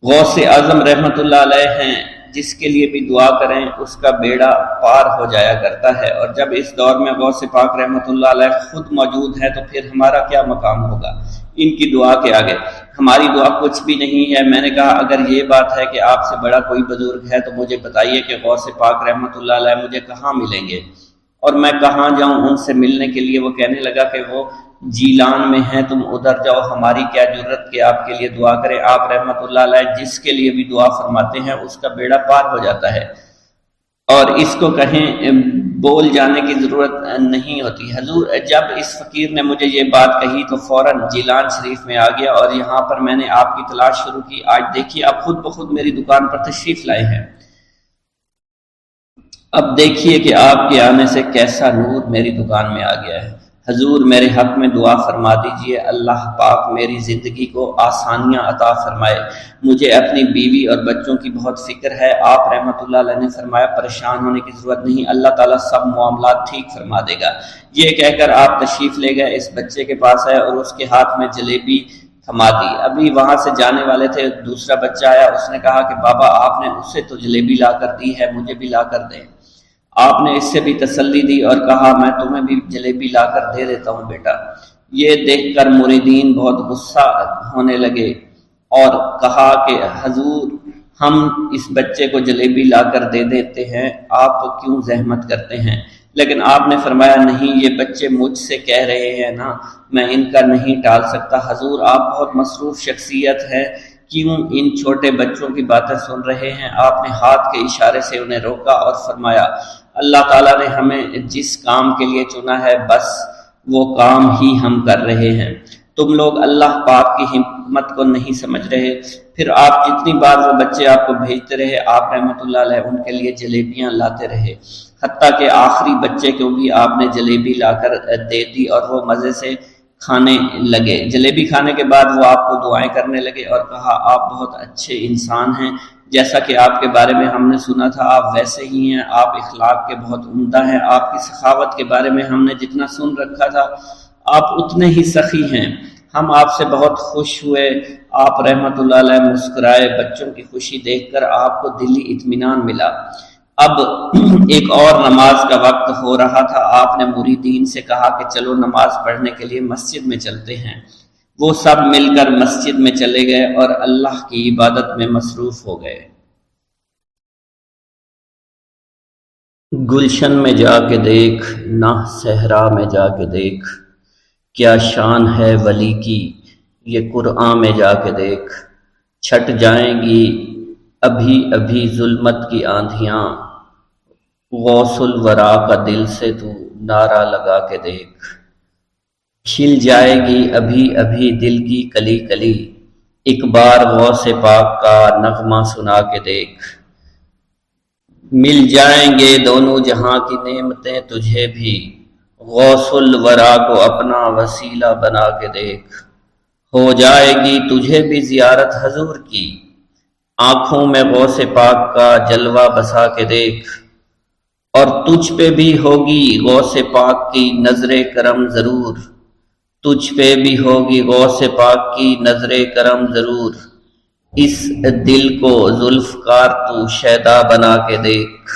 [SPEAKER 2] غوث اعظم رحمت اللہ علیہ ہیں، جس کے لیے بھی دعا کریں اس کا بیڑا پار ہو جایا کرتا ہے، اور جب اس دور میں غوث پاک رحمت اللہ علیہ خود موجود ہے تو پھر ہمارا کیا مقام ہوگا ان کی دعا کے آگے؟ ہماری دعا کچھ بھی نہیں ہے۔ میں نے کہا اگر یہ بات ہے کہ آپ سے بڑا کوئی بزرگ ہے تو مجھے بتائیے کہ غوث پاک رحمت اللہ علیہ مجھے کہاں ملیں گے اور میں کہاں جاؤں ان سے ملنے کے لیے؟ وہ کہنے لگا کہ وہ جیلان میں ہیں، تم ادھر جاؤ، ہماری کیا جرت کہ آپ کے لیے دعا کریں۔ آپ رحمت اللہ علیہ جس کے لیے بھی دعا فرماتے ہیں اس کا بیڑا پار ہو جاتا ہے اور اس کو کہیں بول جانے کی ضرورت نہیں ہوتی۔ حضور جب اس فقیر نے مجھے یہ بات کہی تو فوراً جیلان شریف میں آ گیا اور یہاں پر میں نے آپ کی تلاش شروع کی۔ آج دیکھیے آپ خود بخود میری دکان پر تشریف لائے ہیں۔ اب دیکھیے کہ آپ کے آنے سے کیسا نور میری دکان میں آ گیا ہے۔ حضور میرے حق میں دعا فرما دیجئے، اللہ پاک میری زندگی کو آسانیاں عطا فرمائے۔ مجھے اپنی بیوی اور بچوں کی بہت فکر ہے۔ آپ رحمت اللہ علیہ نے فرمایا پریشان ہونے کی ضرورت نہیں، اللہ تعالیٰ سب معاملات ٹھیک فرما دے گا۔ یہ کہہ کر آپ تشریف لے گئے، اس بچے کے پاس آئے اور اس کے ہاتھ میں جلیبی تھما دی۔ ابھی وہاں سے جانے والے تھے، دوسرا بچہ آیا، اس نے کہا کہ بابا آپ نے اس سے تو جلیبی لا کر دی ہے، مجھے بھی لا کر دیں۔ آپ نے اس سے بھی تسلی دی اور کہا میں تمہیں بھی جلیبی لا کر دے دیتا ہوں بیٹا۔ یہ دیکھ کر مریدین بہت غصہ ہونے لگے اور کہا کہ حضور ہم اس بچے کو جلیبی لا کر دے دیتے ہیں، آپ کیوں زحمت کرتے ہیں؟ لیکن آپ نے فرمایا نہیں، یہ بچے مجھ سے کہہ رہے ہیں نا، میں ان کا نہیں ٹال سکتا۔ حضور آپ بہت مصروف شخصیت ہے، کیوں ان چھوٹے بچوں کی باتیں سن رہے ہیں؟ آپ نے ہاتھ کے اشارے سے انہیں روکا اور فرمایا اللہ تعالیٰ نے ہمیں جس کام کے لیے چنا ہے بس وہ کام ہی ہم کر رہے ہیں، تم لوگ اللہ پاک کی حکمت کو نہیں سمجھ رہے۔ پھر آپ جتنی بار وہ بچے آپ کو بھیجتے رہے، آپ رحمت اللہ علیہ ان کے لیے جلیبیاں لاتے رہے، حتیٰ کہ آخری بچے کو بھی آپ نے جلیبی لا کر دے دی اور وہ مزے سے کھانے لگے۔ جلیبی کھانے کے بعد وہ آپ کو دعائیں کرنے لگے اور کہا آپ بہت اچھے انسان ہیں، جیسا کہ آپ کے بارے میں ہم نے سنا تھا آپ ویسے ہی ہیں، آپ اخلاق کے بہت عمدہ ہیں، آپ کی سخاوت کے بارے میں ہم نے جتنا سن رکھا تھا آپ اتنے ہی سخی ہیں، ہم آپ سے بہت خوش ہوئے۔ آپ رحمت اللہ علیہ مسکرائے، بچوں کی خوشی دیکھ کر آپ کو دلی اطمینان ملا۔ اب ایک اور نماز کا وقت ہو رہا تھا، آپ نے مریدین سے کہا کہ چلو نماز پڑھنے کے لیے مسجد میں چلتے ہیں۔ وہ سب مل کر مسجد میں چلے گئے اور اللہ کی عبادت میں مصروف ہو گئے۔ گلشن میں جا کے دیکھ، نہ صحرا میں جا کے دیکھ، کیا شان ہے ولی کی یہ قرآن میں جا کے دیکھ۔ چھٹ جائیں گی ابھی ابھی ظلمت کی آندھیاں، غوث الورا کا دل سے تو نعرہ لگا کے دیکھ۔ کھل جائے گی ابھی ابھی دل کی کلی کلی، ایک بار غوث پاک کا نغمہ سنا کے دیکھ۔ مل جائیں گے دونوں جہاں کی نعمتیں تجھے بھی، غوث الورا کو اپنا وسیلہ بنا کے دیکھ۔ ہو جائے گی تجھے بھی زیارت حضور کی، آنکھوں میں غوث پاک کا جلوہ بسا کے دیکھ، اور تجھ پہ بھی ہوگی غوث پاک کی نظر کرم ضرور، تجھ پہ بھی ہوگی غوث پاک کی نظر کرم ضرور، اس دل کو ذوالفقار تو شیدا بنا کے دیکھ۔